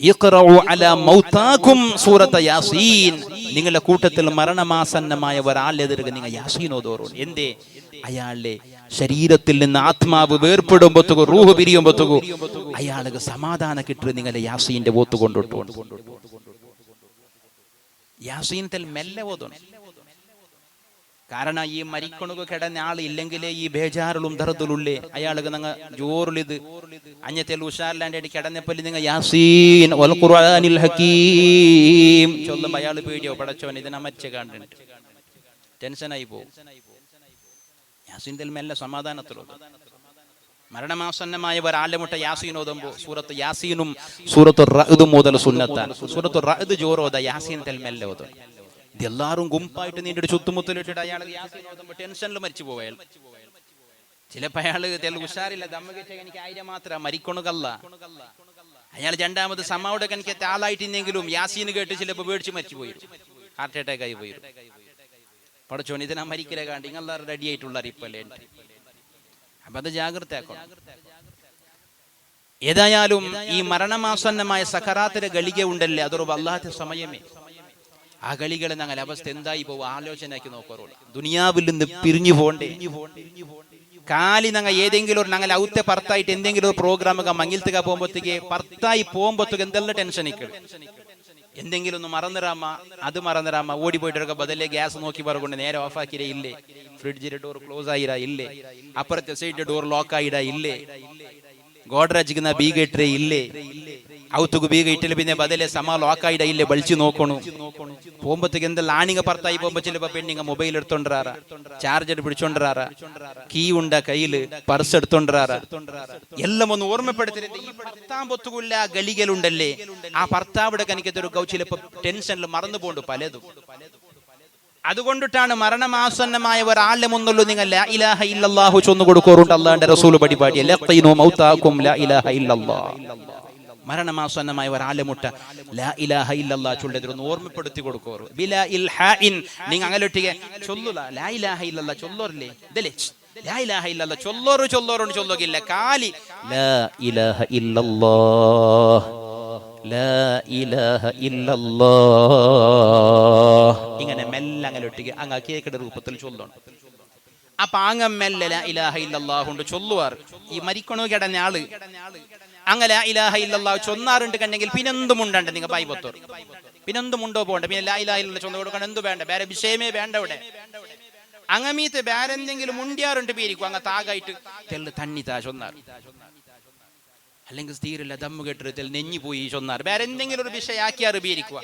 ഇഖ്റഉ അലാ മൗതാകും സൂറത്ത യാസീൻ. നിങ്ങളുടെ കൂട്ടത്തിൽ മരണമാസന്നമായ ഒരാളെതിരെ നിങ്ങൾ യാസീൻ ഓതോറൂ. എന്തേ? അയാളുടെ ശരീരത്തിൽ നിന്ന് ആത്മാവ് വേർപ്പെടുമ്പോഴത്തേക്കു, റൂഹ് പിരിയുമ്പോഴത്തേക്കു അയാൾക്ക് സമാധാനം കിട്ടുക. നിങ്ങളുടെ യാസീന്റെ ഓത്ത് കൊണ്ടിട്ടു. യാസീൻ മെല്ലെ ഓതണം. കാരണം ഈ മരിക്കണുക കിടന്ന ആൾ ഇല്ലെങ്കിലേ ഈ ബേജാറുകളും ദർദുലുള്ളേ അയാൾക്ക് നിങ്ങൾ ജോറിലിത് അഞ്ഞത്തിൽ ഉഷാറിലാൻ്റെ അടി കിടന്നപ്പോൾ നിങ്ങൾ യാസീൻ വൽ ഖുർആനിൽ ഹകീം ചൊല്ലുമ്പോൾ അയാൾ പേടിയോ, പടച്ചോൻ ഇതിനെ മരിച്ച കണ്ടിട്ട് ടെൻഷനായി പോകും. യാസീൻ മെല്ലെ സമാധാനത്തിലുള്ള മരണമാസന്നമായ ഒരാളുടെ മുട്ട യാസീൻ ഓതുമ്പോൾ സൂറത്ത് യാസീനും സൂറത്തു റഅദും മുതൽ സുന്നത്താണ്. സൂറത്തു റഅദ് ജോറോദ, യാസീൻ മെല്ലെ ഓതും. ഇതെല്ലാവരും ഗുമ്പായിട്ട് നീണ്ടൊരു ചുത്തുമുത്തലിട്ടിട്ട് അയാൾ യാസീൻ ഓതുമ്പോൾ ടെൻഷനിൽ മരിച്ചു പോയാൽ ചിലപ്പോൾ അയാൾ ഉഷാറില്ല. ദമ്മകെച്ച എനിക്ക് ആയിരം മാത്രം മരിക്കണുകല്ല. അയാൾ രണ്ടാമത് സമാവിടെ എനിക്ക് ആളായിട്ടില്ലെങ്കിലും യാസീൻ കേട്ട് ചിലപ്പോൾ പേടിച്ച് മരിച്ചു പോയി, ഹാർട്ട് അറ്റാക്ക് ആയി പോയി. പടച്ചോൻ ഇതിനാ മരിക്കലെ കാണ്ടി നിങ്ങളെല്ലാവരും റെഡി ആയിട്ടുള്ള അറിയിപ്പല്ലേ. അപ്പൊ അത് ജാഗ്രത ആക്കണം. ഏതായാലും ഈ മരണമാസന്നമായ സഖറാത്തിലെ ഗളിക ഉണ്ടല്ലേ, അതൊരു വല്ലാത്ത സമയമേ. ആ കളികളെ ഞങ്ങൾ അവസ്ഥ എന്തായി പോകും ആലോചനയാക്കി നോക്കാറുള്ളൂ. ദുനിയാവിൽ നിന്ന് പിരിഞ്ഞു പോണ്ടേ. കാലി ഞങ്ങൾ ഏതെങ്കിലും ഒരു ഞങ്ങൾ ഔത്തെ ഭർത്തായിട്ട് എന്തെങ്കിലും ഒരു പ്രോഗ്രാം മങ്ങിലത്തുക പോകുമ്പോഴത്തേക്ക് ഭർത്തായി പോകുമ്പോഴത്തേക്ക് എന്തെല്ലാം ടെൻഷനിക്കും. എന്തെങ്കിലും ഒന്ന് മറന്നിരാമ, അത് മറന്നിരാമ, ഓടി പോയിട്ടൊക്കെ ബദലേ ഗ്യാസ് നോക്കി പറഞ്ഞുകൊണ്ട് നേരെ ഓഫാക്കിരേ ഇല്ലേ, ഫ്രിഡ്ജിന്റെ ഡോർ ക്ലോസ് ആയിരാ ഇല്ലേ, അപ്പുറത്തെ സൈഡിന്റെ ഡോർ ലോക്ക് ആയിടാ ഇല്ലേ, ഗോഡ്രജിക്കുന്ന ബീഗേറ്ററേ ഇല്ലേ, ഔത്തുക്ക് ബീഗേറ്റിൽ പിന്നെ ബദലേ സമ ലോക്കായിട ഇല്ലേ, ബളിച്ചു നോക്കണു. പോകുമ്പോഴത്തേക്ക് എന്തെല്ലാം ആണിങ്ങ ഭർത്തായി പോകുമ്പോ ചിലപ്പോ പെണ്ണിങ്ങ മൊബൈൽ എടുത്തോണ്ടാറാ, ചാർജർ പിടിച്ചോണ്ടാറാ, കീ ഉണ്ട കയ്യില്, പർസ് എടുത്തോണ്ടാറാ. എല്ലാം ഒന്ന് ഓർമ്മപ്പെടുത്തിട്ട് ഈ ഭർത്താമ്പൊത്തുകൊല്ല ഗളികളുണ്ടല്ലേ, ആ ഭർത്താവിടെ കനിക്കത്തൊരു ചിലപ്പോ ടെൻഷനിൽ മറന്നു പോണ്ട് പലതും. അതുകൊണ്ടിട്ടാണ് മരണമാസന്നമായ ഒരാളുടെ മുന്നുള്ളൂ നിങ്ങൾ ലാ ഇലാഹ ഇല്ലല്ലാഹു ചൊന്നു കൊടുക്കാറുണ്ട്. അല്ലാഹുവിന്റെ റസൂൽ പഠിപ്പാടിയ ലഖീനു മൗതാകും ലാ ഇലാഹ ഇല്ലല്ലാഹ്. മരണമാസന്നമായ ഒരാളെ മുട്ട ലാ ഇലാഹ ഇല്ലല്ലാഹ് ചൊല്ലതിരൊന്ന് ഓർമ്മപ്പെടുത്തി കൊടുക്കാറ്. ബിലാ ഇൽഹാഇൻ നിങ്ങൾ അങ്ങലോട്ടിಗೆ ചൊല്ലുല ലാ ഇലാഹ ഇല്ലല്ലാഹ് ചൊല്ലോറില്ലേ ഇതല്ലേ ലാ ഇലാഹ ഇല്ലല്ലാഹ് ചൊല്ലോറുണ്ട് ചൊല്ലോകില്ല കാലി ലാ ഇലാഹ ഇല്ലല്ലാഹ് ലാ ഇലാഹ ഇല്ലല്ലാഹ് ഇങ്ങനെ മെല്ലെ അങ്ങലോട്ടിಗೆ അങ്ങ കേക്കയുടെ രൂപത്തിൽ ചൊല്ലണം. അപ്പൊ അങ്ങ മെല്ലെ ലാ ഇലാഹ ഇല്ലല്ലാഹ് കൊണ്ട് ചൊല്ലുവാർ. ഈ മരിക്കണോ കിടന്ന ആള് അങ്ങനെ ലാ ഇലാഹ ഇല്ലല്ലാഹ് ചൊന്നാറുണ്ട് കണ്ടെങ്കിൽ പിന്നെന്തും ഉണ്ടണ്ട് നിങ്ങൾ ബൈബത്തോർ പിന്നെന്തും ഉണ്ടോ പോകണ്ട. പിന്നെ ലാ ഇലാഹ ഇല്ലല്ലാഹ് ചൊന്നു കൊടുക്കണം, എന്തു വേണ്ട, വേറെ വിഷയമേ വേണ്ട. ഇവിടെ അങ്ങമീത്ത് വേറെ എന്തെങ്കിലും മുണ്ടിയാറുണ്ട് പേരിക്കും അങ്ങ് താകായിട്ട് തെല്ല് തണ്ണി താ ചൊന്നാർ, അല്ലെങ്കിൽ തീരില്ല ദമ്മു കെട്ടിടത്തിൽ നെഞ്ഞു പോയി ചൊന്നാർ, വേറെ എന്തെങ്കിലും ഒരു വിഷയാക്കിയാറ് പേരിക്കുക.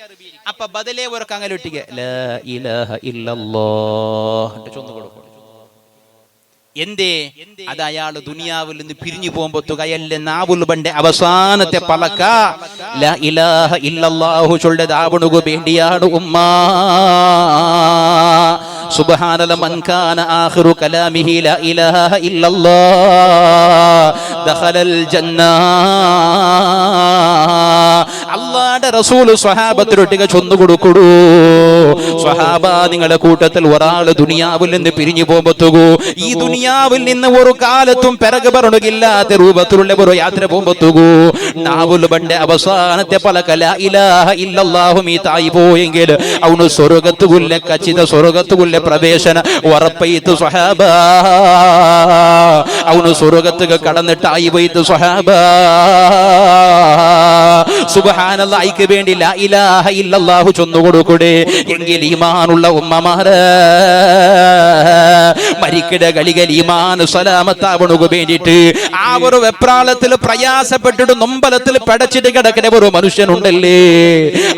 അപ്പൊ ബദലേ ഓർക്ക് അങ്ങനെ ഒട്ടിക്ക ലാ ഇലാഹ ഇല്ലല്ലാഹ് ചൊന്നു കൊടുക്കും. എന്തേ? അത് അയാൾ ദുനിയാവിൽ നിന്ന് പിരിഞ്ഞു പോകുമ്പോ തുകയല്ലേ നാവുൽ ബണ്ട് അവസാനത്തെ പലക്ക ലാ ഇലാഹ ഇല്ലല്ലാഹു ചൊല്ലതാവണുക വേണ്ടിയാണ് ഉമ്മ. സുബ്ഹാനല്ലാഹ് മൻ കാന ആഖിറു കലാമിഹി ലാ ഇലാഹ ഇല്ലല്ലാഹ് ദഖലൽ ജന്ന. അല്ലാഹുവിന്റെ റസൂൽ സ്വഹാബത്തിനൊട്ടിക ചൊന്നു കൊടുക്കുടൂ. സ്വഹാബ നിങ്ങളുടെ കൂട്ടത്തിൽ ഒരാൾ ദുനിയാവിൽ നിന്ന് പിരിഞ്ഞു പോകുമ്പോഴത്തേക്കു ഈ ദുനിയാവിൽ നിന്ന് ഒരു കാലത്തും പിറകു പറഞ്ഞില്ലാത്ത രൂപത്തിലുള്ള ഒരു യാത്ര പോകുമ്പോഴത്തേക്കു നാവുൽ ബണ്ട് അവസാനത്തെ പലക ലാ ഇലാഹ ഇല്ലല്ലാഹു മീതായി പോയെങ്കിൽ അവന് സ്വർഗ്ഗത്തുകുല്ല കച്ചിത സ്വർഗ്ഗത്തുകുല്ല പ്രവേശന ഉറപ്പൈത്ത് സ്വഹാബ. അവന് സ്വർഗ്ഗത്തുക കടന്നിട്ടായി പോയിട്ട് സ്വഹാബ. സുബ്ഹാനല്ലാഹ് ഐക്ക് വേണ്ടി ലാ ഇലാഹ ഇല്ലല്ലാഹു ചൊന്നു കൊടുക്കൂടെ. എങ്കിൽ ഈമാനുള്ള ഉമ്മമാരെ മരിക്കട കളികൾ ഈമാൻ സലാമത്താവണുക വേണ്ടിയിട്ട് ആ ഒരു വെപ്രാളത്തിൽ പ്രയാസപ്പെട്ടിട്ട് നൊമ്പലത്തിൽ പടച്ചിട്ട് കിടക്കുന്ന ഒരു മനുഷ്യനുണ്ടല്ലേ,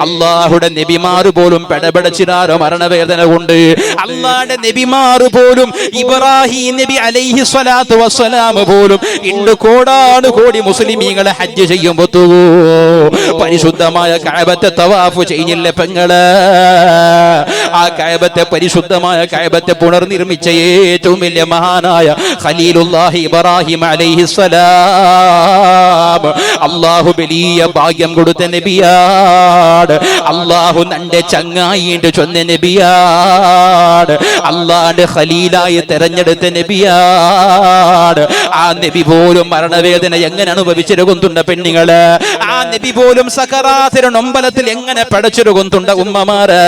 അള്ളാഹുടെ നബിമാർ പോലും പെടപെടച്ചിരാരോ മരണവേദന കൊണ്ട്. അള്ളാഹുടെ നബിമാർ പോലും ഇബ്രാഹിം നബി അലൈഹി സ്വലാത്തു വസ്സലാം പോലും ഇണ്ട് കോടാനു കോടി മുസ്ലിമീങ്ങളെ ഹജ്ജ് ചെയ്യുമ്പോ പരിശുദ്ധമായ കഅബത്തെ തവാഫ് ചെയ്യില്ല പെങ്ങള്. ആ കഅബത്തെ പരിശുദ്ധമായ കഅബത്തെ പുനർനിർമ്മിച്ച ഏറ്റവും വലിയ മഹാനായ ഖലീലുല്ലാഹി ഇബ്രാഹിം അലൈഹിസ്സലാം അല്ലാഹു വലിയ ഭാഗ്യം കൊടുത്ത നബിയാണ്. അല്ലാഹു നന്റെ ചങ്ങായിന്റെ ചൊന്ന നബിയാണ്. അല്ലാഹുവിന്റെ ഖലീലായി തെരഞ്ഞെടുത്ത നബിയാണ്. ആ നബി പോലും മരണവേദന എങ്ങനെ അനുഭവിച്ചിരുന്നുണ്ട് പെണ്ണുങ്ങള്. ആ നബി പോലും പോലും സക്കറാത്തിന്റെ നൊമ്പലത്തിൽ എങ്ങനെ പടച്ചിരുകൊണ്ടുണ്ട് ഉമ്മമാര്.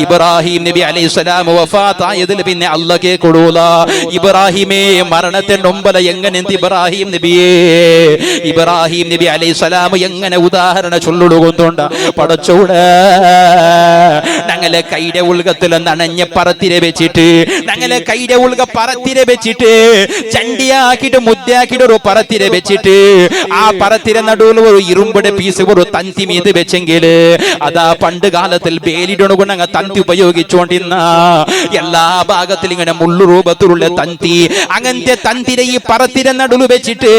ഇബ്രാഹിം നബി അലൈഹിസ്സലാം വഫാത്തായതിൽ പിന്നെ അല്ലാഹ് കേൾക്കൂല. ഇബ്രാഹിമേ മരണത്തിന്റെ നൊമ്പല എങ്ങനെ ഇബ്രാഹിം നബി അലൈഹിസ്സലാം എങ്ങനെ ഉദാഹരണ ചൊല്ലുകൊണ്ടുണ്ട് പടച്ചോട്. ഞങ്ങളെ കൈയുടെ ഉൾഗത്തിൽ നനഞ്ഞ പറത്തിരെ വെച്ചിട്ട് ഞങ്ങളെ കൈയുടെ ഉൾഗ പറത്തിരെ വെച്ചിട്ട് ചണ്ടിയാക്കിട്ട് മുദ്ദയാക്കിട്ട് ഒരു പറത്തിരെ വെച്ചിട്ട് ആ പറത്തിരെ നടുവിൽ ഒരു ഇരുമ്പുടെ പീസ് ഒരു തന്തി മീത് വെച്ചെങ്കിൽ അതാ പണ്ട് കാലത്തിൽ ബേലിടണുകൊണ്ട് അങ്ങ് തന്തി ഉപയോഗിച്ചുകൊണ്ടിരുന്ന എല്ലാ ഭാഗത്തിലും ഇങ്ങനെ മുള്ളു രൂപത്തിലുള്ള തന്തി, അങ്ങനത്തെ തന്തിരെ ഈ പറത്തിരെ നടുവിൽ വെച്ചിട്ട്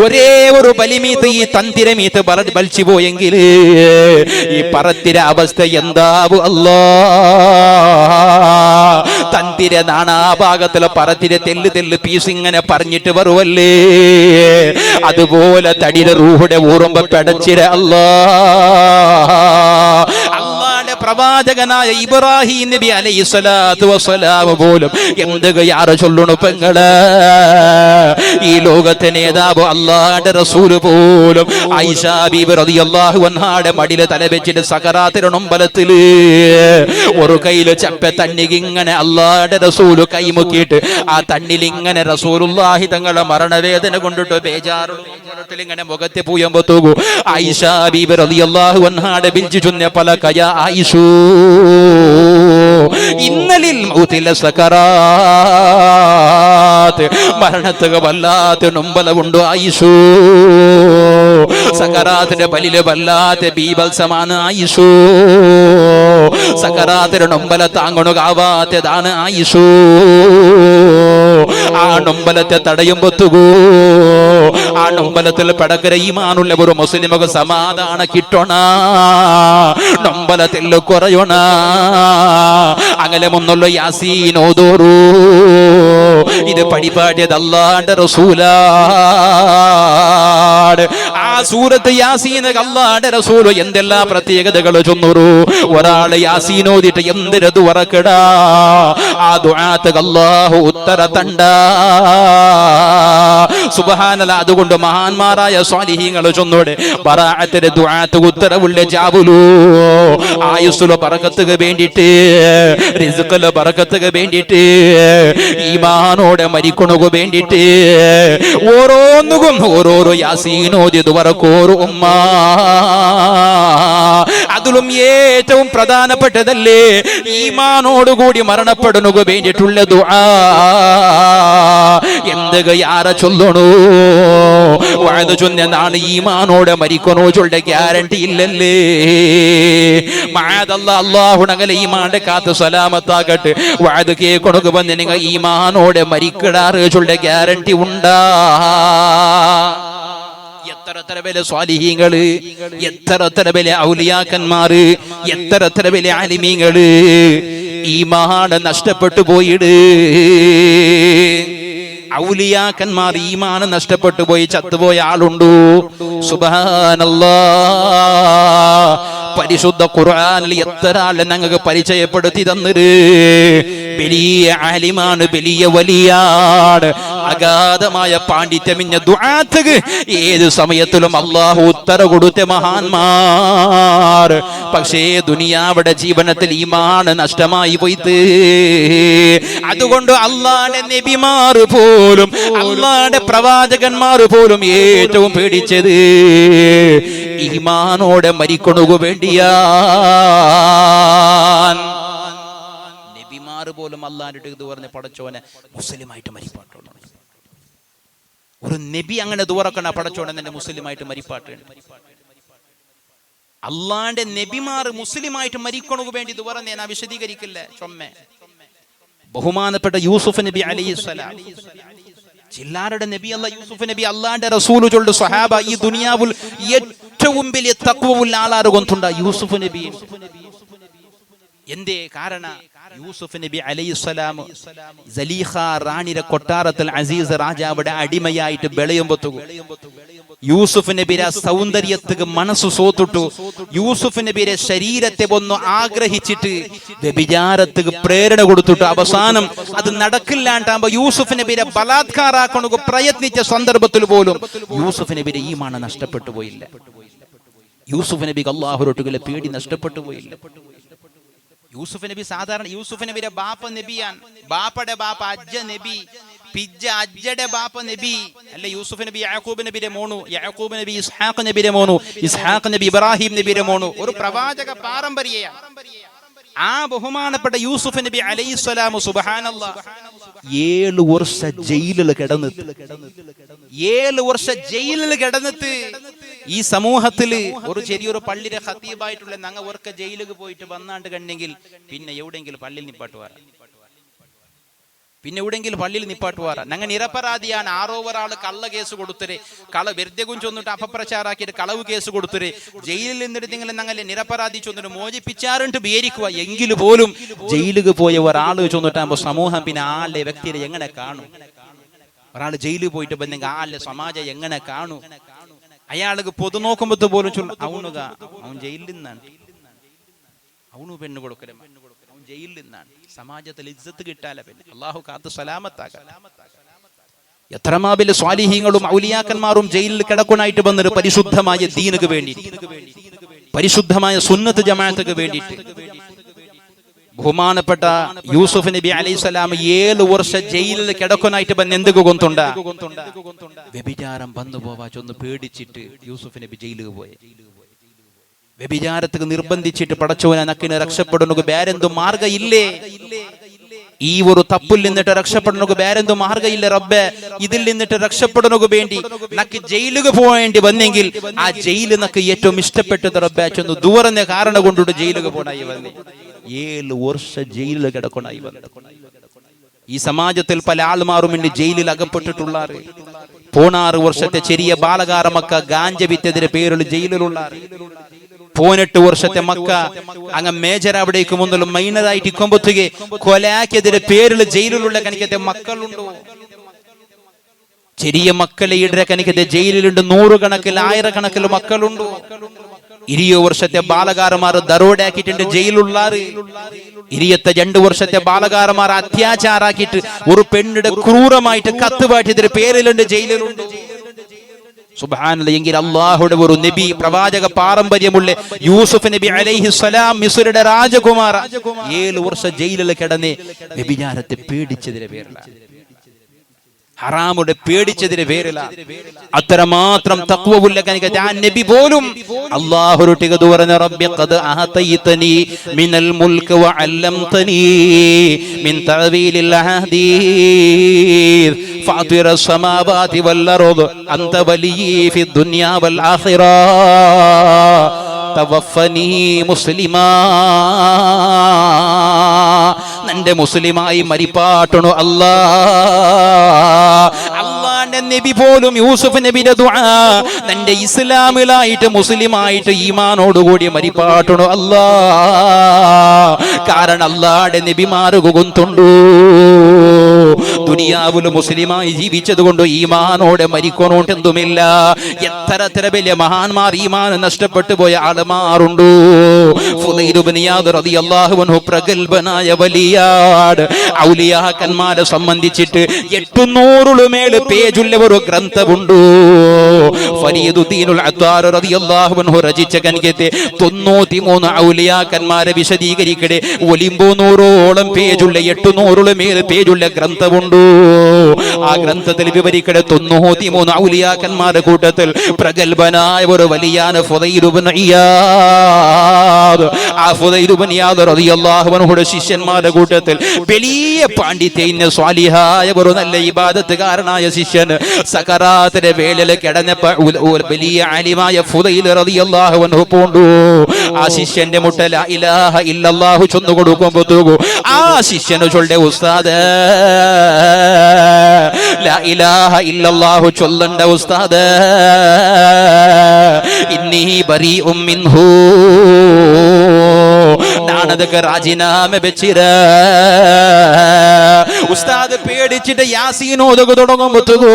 ഒരേ ഒരു ബലിമീത്ത് ഈ തന്തിരെ മീത്ത് വലിച്ചു പോയെങ്കിൽ ഈ പറത്തിര അവസ്ഥ എന്താവും അല്ലാ. തന്തിര നാനാഭാഗത്തിലെ പറത്തിര തെല്ല് പീസ് ഇങ്ങനെ പറഞ്ഞിട്ട് വരുവല്ലേ. അതുപോലെ തടിയുടെ റൂഹുടെ ഊറുമ്പ പെടച്ചിര അല്ലാ. അള്ളാന്റെ പ്രവാചകനായ ഇബ്രാഹിം നബി അലൈഹിസ്സലാത്തു വസ്സലാം പോലും എന്തൊക്കെയാറ് ചൊല്ലണു പെങ്ങള്. ഈ ലോകത്തെ നേതാവ് അള്ളാന്റെ റസൂല് പോലും ആയിഷാ ബീബി റളിയല്ലാഹു അൻഹായുടെ മടിയില് തല വെച്ചിട്ട് സകറാത്തിന്റെ നൊമ്പലത്തില് ഒരു കയ്യില് ചപ്പ തണ്ണിക്ക് ഇങ്ങനെ അള്ളാന്റെ റസൂല് കൈമുക്കിയിട്ട് ആ തണ്ണിൽ ഇങ്ങനെ റസൂലുള്ളാഹി തങ്ങളുടെ മരണവേദന കൊണ്ടിട്ട് ബേജാറുത്തിൽ ഇങ്ങനെ മുഖത്തെ പൂയമ്പോ തൂകൂ. ആയിഷാ ബീബി റളിയല്ലാഹു അൻഹായുടെ ബിൽജി ചൊന്ന പല കയ ആയിഷൂ ഇന്നലിൽ മൗതില സകറാത്ത്, മരണത്തുക വല്ലാത്ത നൊമ്പലമുണ്ട് ആയിഷൂ. സകറാത്തിന്റെ ബലില് വല്ലാത്ത ബീഭത്സമാണ് ആയിഷൂ. സകറാത്തിന്റെ നൊമ്പല താങ്ങണുകാവാത്തതാണ് ആയിഷൂ. ആ നൊമ്പലത്തെ തടയുമ്പൊത്തുകൂ ആ നൊമ്പലത്തിൽ പടക്കര ഈമാനുള്ള ഒരു മുസ്ലിമക്ക് സമാധാന കിട്ടണ, നൊമ്പലത്തിൽ കുറയണ. അങ്ങനെ മുന്നുള്ള യാസീൻ ഓതോറൂ. ഇത് പടിപാടിയത് അല്ലാഹുവിന്റെ റസൂലാണ്. ആ സൂറത്ത് യാസീൻ അല്ലാഹുവിന്റെ റസൂൽ എന്തെല്ലാം പ്രത്യേകതകൾ ചൊന്നൂറു. ഒരാള് യാസീൻ ഓതിട്ട് എന്തൊരു ദുആക്കടാ, ആ ദുആത്ത് അല്ലാഹു ഉത്തര തണ്ട. സുബ്ഹാനല്ലാഹ്. അതുകൊണ്ട് മഹാന്മാരായ സ്വാലിഹീങ്ങൾ ചൊന്നോടെ ബറാഅത്തിന്റെ ദുആത്ത് ഉത്തരവുള്ള ജാബുലു. ആയുസ്സുല ബറക്കത്തുക വേണ്ടിയിട്ട്, റിസ്ഖിലെ ബറക്കത്തുക വേണ്ടിയിട്ട്, ഈമാനോടെ മരിക്കണുക വേണ്ടിയിട്ട് ഓരോന്നുകും ഓരോരോ യാസീൻ ഓതിയത് വറക്കോരു ഉമ്മ. അതിലും ഏറ്റവും പ്രധാനപ്പെട്ടതല്ലേ ഈമാനോടുകൂടി മരണപ്പെടുക വേണ്ടിയിട്ടുള്ള ദുആ. എന്തൊക്കെയാറ ചൊല്ലണു വാഴ ചൊന്നാണ് ഈമാനോടെ മരിക്കണോ ചൊല്ലെ ഗ്യാരണ്ടി ഇല്ലല്ലേ. മാദല്ലാ അല്ലാഹു ഞങ്ങളെ ഈമാന്റെ കാത്ത് സലാമത്താകട്ടെ. വാഴ കേൾക്കണു വന്ന് നിങ്ങൾ ഈമാനോടെ മരിക്കടാറ് ചൊല്ലെ ഗ്യാരണ്ടി ഉണ്ടാ. എത്ര വലിയ സ്വാലിഹീങ്ങള്, എത്ര വലിയ ഔലിയാക്കന്മാര്, എത്ര വലിയ ആലിമീങ്ങള് ഈമാൻ നഷ്ടപ്പെട്ടു പോയിട്. ഔലിയാക്കന്മാർ ഈമാൻ നഷ്ടപ്പെട്ടു പോയി ചത്തുപോയ ആളുണ്ടു. സുബ്ഹാനല്ലാഹ്. പരിശുദ്ധ ഖുർആനിൽ എത്ര ആളെ ഞങ്ങൾക്ക് പരിചയപ്പെടുത്തി തന്നത്. വലിയ ആലിമാണ്, വലിയ വലിയാണ്, അഗാധമായ പാണ്ഡിത്യമിഞ്ഞ ദുആത്ത് ഏത് സമയത്തിലും അല്ലാഹു ഉത്തര കൊടുത്ത മഹാന്മാർ. പക്ഷേ ദുനിയാവിടെ ജീവനത്തിൽ ഈമാൻ നഷ്ടമായി പോയിട്ട്. അതുകൊണ്ട് അല്ലാഹുവിന്റെ നബിമാർ പോലും അല്ലാഹുവിന്റെ പ്രവാചകന്മാർ പോലും ഏറ്റവും പേടിച്ചത് ഈമാനോടെ മരിക്കണുക വേണ്ടിയാ. നബിമാർ പോലും അല്ലാഹുവിന്റെ ഇത് പറഞ്ഞ പടച്ചോനെ മുസ്ലിമായിട്ട് മരിപ്പാട്ടുള്ള ഒരു നബി അങ്ങനെ ദൂറക്കണ പടച്ചോനെ തന്നെ മുസ്ലിമായിട്ട് മരിപ്പാട്ട്. അല്ലാഹുവിന്റെ നബിമാർ മുസ്ലിമായിട്ട് മരിക്കണുക വേണ്ടി ഇത് പറഞ്ഞ ഞാൻ വിശദീകരിക്കില്ല. ചൊമ്മേ ബഹുമാനപ്പെട്ട യൂസുഫ് നബി അലൈഹിസ്സലാം, ചില്ലാരുടെ നബി അല്ല യൂസുഫ് നബി. അല്ലാഹുവിന്റെ റസൂൽ ചൊല്ലുന്ന സ്വഹാബ ഈ ദുനിയാവിൽ ഏറ്റവും വലിയ തഖ്വയുള്ള ആളാറ് കൊണ്ടുണ്ട യൂസുഫ് നബി. എന്തേ കാരണം യൂസുഫ് നബി അലൈഹിസ്സലാം സലീഖ റാണിയുടെ കൊട്ടാരത്തിൽ അസീസ് രാജാവിടെ അടിമയായിട്ട് ಬೆಳೆಯುമ്പോൾ യൂസുഫ് നബിയുടെ സൗന്ദര്യത്തിക്ക് മനസ്സു സോത്തിട്ടു. യൂസുഫ് നബിയുടെ ശരീരത്തെ ഒന്ന് ആഗ്രഹിച്ചിട്ട് വ്യഭിചാരത്തിക്ക് പ്രേരണ കൊടുത്തിട്ടു. അവസാനം അത് നടക്കില്ലാണ്ടാകുമ്പോ യൂസുഫ് നബിയെ ബലാത്കാരാക്കണ പ്രയത്നിച്ച സന്ദർഭത്തിൽ പോലും യൂസുഫ് നബിയുടെ ഈമാൻ നഷ്ടപ്പെട്ടു പോയില്ല. യൂസുഫ് നബിക്ക് അല്ലാഹുവിന്റെ പേടി നഷ്ടപ്പെട്ടു പോയില്ല. യൂസുഫ് നബി സാധാരണ യൂസുഫ് നബിയുടെ ബാപ്പ നബിയാൻ, ബാപ്പയുടെ ബാപ്പ അജ്ജ നബി, പിജ്ജ അജ്ജയുടെ ബാപ്പ നബി അല്ല. യൂസുഫ് നബി യാക്കൂബ് നബിയുടെ മോണു, യാക്കൂബ് നബി ഇസ്ഹാഖ് നബിയുടെ മോണു, ഇസ്ഹാഖ് നബി ഇബ്രാഹിം നബിയുടെ മോണു. ഒരു പ്രവാചക പാരമ്പര്യമാണ്. ആ ബഹുമാനപ്പെട്ട യൂസുഫ് നബി അലൈഹിസ്സലാം സുബ്ഹാനല്ലാഹ് 7 വർഷം ജയിലിൽ കിടന്നിട്ട് 7 വർഷം ജയിലിൽ കിടന്നിട്ട് ഈ സമൂഹത്തില് ഒരു ചെറിയൊരു പള്ളിയുടെ ഖതീബായിട്ടുള്ള ഞങ്ങ ഓർക്ക ജയിലിൽ പോയിട്ട് വന്നാണ്ട് കണ്ടെങ്കിൽ പിന്നെ എവിടെയെങ്കിലും പള്ളിയിൽ നിപ്പാട്ടുവാറ, പിന്നെ എവിടെയെങ്കിലും പള്ളിയിൽ നിപ്പാട്ടുവാറ. ഞങ്ങൾ നിരപരാധിയാണ്. ആരോ ഒരാൾ കള്ള കേസ് കൊടുത്തര്, വെറുതെ കുഞ്ചൊന്നിട്ട് അപപ്രചാരാക്കിയിട്ട് കളവ് കേസ് കൊടുത്തര്, ജയിലിൽ നിന്നിട്ട് നിങ്ങൾ ഞങ്ങളെ നിരപരാധി ചൊന്നിട്ട് മോചിപ്പിച്ചാറുണ്ട് വിചാരിക്കുക. എങ്കിൽ പോലും ജയിലിൽ പോയ ഒരാൾ ചൊന്നിട്ടാകുമ്പോ സമൂഹം പിന്നെ ആളുടെ വ്യക്തിയെ എങ്ങനെ കാണും? ഒരാൾ ജയിലിൽ പോയിട്ട് വന്നെങ്കിൽ ആളുടെ സമാജം എങ്ങനെ കാണും? അയാൾക്ക് പൊതു നോക്കുമ്പോ പോലും അവനുക അവൻ ജയിലിൽ നിന്നാണ്, അവനു പെണ്ണ് കൊടുക്കലും അവൻ ജയിലിൽ നിന്നാണ്. സമാജത്തിൽ ഇജ്ജത്ത് കിട്ടാല പിന്നെ അള്ളാഹു കാത്ത് സലാമത്താകാം. എത്രമാ വലിയ സ്വാലിഹീങ്ങളും ഔലിയാക്കന്മാരും ജയിലിൽ കിടക്കുനായിട്ട് വന്നൊരു പരിശുദ്ധമായ ദീനുക്ക് വേണ്ടി, പരിശുദ്ധമായ സുന്നത്ത് ജമാഅത്തുക്ക് വേണ്ടിയിട്ട്. ബഹുമാനപ്പെട്ട യൂസുഫ് നബി അലൈഹിസ്സലാം 7 വർഷം ജയിലിൽ കിടക്കുനായിട്ട് വന്ന് എന്ത് കൊന്തുണ്ട വ്യഭിചാരം വന്നു പോവാ ചൊന്ന് പേടിച്ചിട്ട് യൂസുഫ് നബി ജയിലിൽ പോയി. വ്യഭിചാരത്തിന് നിർബന്ധിച്ചിട്ട് പടച്ചോനെ നക്കിനെ രക്ഷപ്പെടുന്ന വേറെന്തു മാർഗ ഇല്ലേ? ഈ ഒരു തപ്പിൽ നിന്നിട്ട് രക്ഷപ്പെടുന്ന വേറെന്തു മാർഗ ഇല്ല റബ്ബേ. ഇതിൽ നിന്നിട്ട് രക്ഷപ്പെടുന്ന വേണ്ടി നക്ക് ജയിലിൽ പോകേണ്ടി വന്നെങ്കിൽ ആ ജയിലിൽ നക്ക് ഏറ്റവും ഇഷ്ടപ്പെട്ടത് റബ്ബേ ചൊന്ന് ദൂരന്ന കാരണം കൊണ്ടിട്ട് ജയിലിൽ പോണായി വന്നേ. 7 വർഷം ജയിലിൽ കിടക്കണായി വന്നത്. ഈ സമാജത്തിൽ പല ആൾമാരും ഇന്ന് ജയിലിൽ അകപ്പെട്ടിട്ടുള്ളാറ്. 16 വർഷത്തെ ചെറിയ ബാലകാര മക്ക ഗാഞ്ച വിറ്റതിന്റെ പേരിൽ ജയിലിലുള്ള 18 വർഷത്തെ മക്ക അങ്ങ് മേജർ അവിടേക്ക് മുന്നിലും മൈനറായിട്ട് ഇക്കുമ്പൊത്തുകെ കൊലയാക്കിയതിന്റെ പേരിൽ ജയിലിലുള്ള കണിക്കത്തെ മക്കളുണ്ടോ? ചെറിയ മക്കളെ ഇടരെ കണിക്കത്തെ ജയിലിലുണ്ട്. 100 കണക്കിൽ 1000 കണക്കിൽ മക്കളുണ്ടോ? 20 വർഷത്തെ ബാലകാരന്മാർ ദരോടാക്കിയിട്ടുണ്ട് ജയിലുള്ളാറ്. 22 വർഷത്തെ ബാലകാരന്മാർ അത്യാചാരാക്കിയിട്ട് ഒരു പെണ്ണിടെ ക്രൂരമായിട്ട് കത്തുപാറ്റിയതിന്റെ പേരിലുണ്ട് ജയിലിലുണ്ട്. സുബ്ഹാനല്ലാഹ്. എങ്കിൽ അല്ലാഹുവിന്റെ ഒരു നബി പ്രവാചക പാരമ്പര്യമുള്ള യൂസുഫ് നബി അലൈഹിസ്സലാം മിസ്രിന്റെ രാജകുമാര 7 വർഷം ജയിലിൽ കിടന്ന് വ്യഭിചാരത്തെ പേടിച്ചതിന്റെ പേരിലാണ്, ഹറാമുടെ പേടിച്ചതിന്റെ പേരിലാണ്. അത്രമാത്രം തഖ്വയുള്ള കനികത്തെ ആ നബി പോലും അല്ലാഹുവിനോട് പറഞ്ഞു റബ്ബി ഖദ് അഹതൈതനി മിനൽ മുൽക് വഅല്ലംതനി മിൻ തഅവീലിൽ അഹദീസ് ഫാതിറസ് സമാവാതി വൽ അർദ് അൻത വലിയി ഫിദ് ദുനിയാ വൽ ആഖിറ തവഫനി മുസ്ലിമാ. നന്റെ മുസ്ലിമായി മരിപ്പാട്ടണു അല്ലാ. അല്ലാഹുവിന്റെ നബി പോലും യൂസുഫ് നബിയുടെ ദുആ നന്റെ ഇസ്ലാമിലായിട്ട് മുസ്ലിമായിട്ട് ഈമാനോടുകൂടി മരിപ്പാട്ടണു അല്ലാ. കാരണം അല്ലാഹുവിന്റെ നബിമാർ ഗുഗുന്തുണ്ടു ദുനിയാവിൽ മുസ്ലിമായി ജീവിച്ചത് കൊണ്ട് ഈമാനോടെ മരിക്കണോട്ടെന്തുമില്ല. എത്ര വലിയ മഹാന്മാർ ഈമാൻ നഷ്ടപ്പെട്ടു പോയ ആളുമാരുണ്ടു. ഫുദൈൽ ഇബ്നു ഇയാദ് റളിയല്ലാഹു അൻഹു പ്രഗൽഭനായ വലിയാട്. ഔലിയാക്കന്മാരെ സംബന്ധിച്ചിട്ട് 800 പേജുള്ള ഒരു ഗ്രന്ഥമുണ്ട്. ഫരീദുദ്ദീനുൽ അത്താർ റളിയല്ലാഹു അൻഹു രചിച്ച കനികത്തെ 93 ഔലിയാക്കന്മാരെ വിശദീകരിക്കടെ 900ഓളം പേജുള്ള 800 പേജുള്ള ഗ്രന്ഥമുണ്ട്. ആ ഗ്രന്ഥത്തിൽ വിവരിക്കടെ 93 ഔലിയാക്കന്മാരുടെ കൂട്ടത്തിൽ പ്രഗൽഭനായ ഒരു വലിയാണ് ഫുദൈൽ ഇബ്നു ഇയാദ്. ആ ഫുദൈൽ ഇബ്നു ഇയാദ് റളിയല്ലാഹു അൻഹുയുടെ ശിഷ്യന്മാരുടെ കൂട്ടത്തിൽ വലിയ പാണ്ഡിത്യ സ്വാലിഹായ ഒരു നല്ല ഇബാദത്തുകാരനായ ശിഷ്യൻ സകറാത്തിന്റെ വേളയിൽ കിടന്നപ്പോൾ വലിയ ആലിമായ ഫുദൈൽ റളിയല്ലാഹു അൻഹു പോണ്ടു. ആ ശിഷ്യന്റെ മുട്ട ലാ ഇലാഹ ഇല്ലല്ലാഹു ചൊന്നു കൊടുക്കുമ്പോൾ ആ ശിഷ്യന് ചൊല്ലെ ഉസ്താദ് ലാ ഇലാഹ ഇല്ലല്ലാഹു ചൊല്ലണ്ട ഉസ്താദ്. ഇന്നി ബരീഉം മിൻഹു. നാണതൊക്കെ രാജിനാമ വെച്ചിര ഉസ്താദ് പേടിച്ചിട്ട് യാസീൻ ഓതുക തുടങ്ങുമ്പോത്തുകോ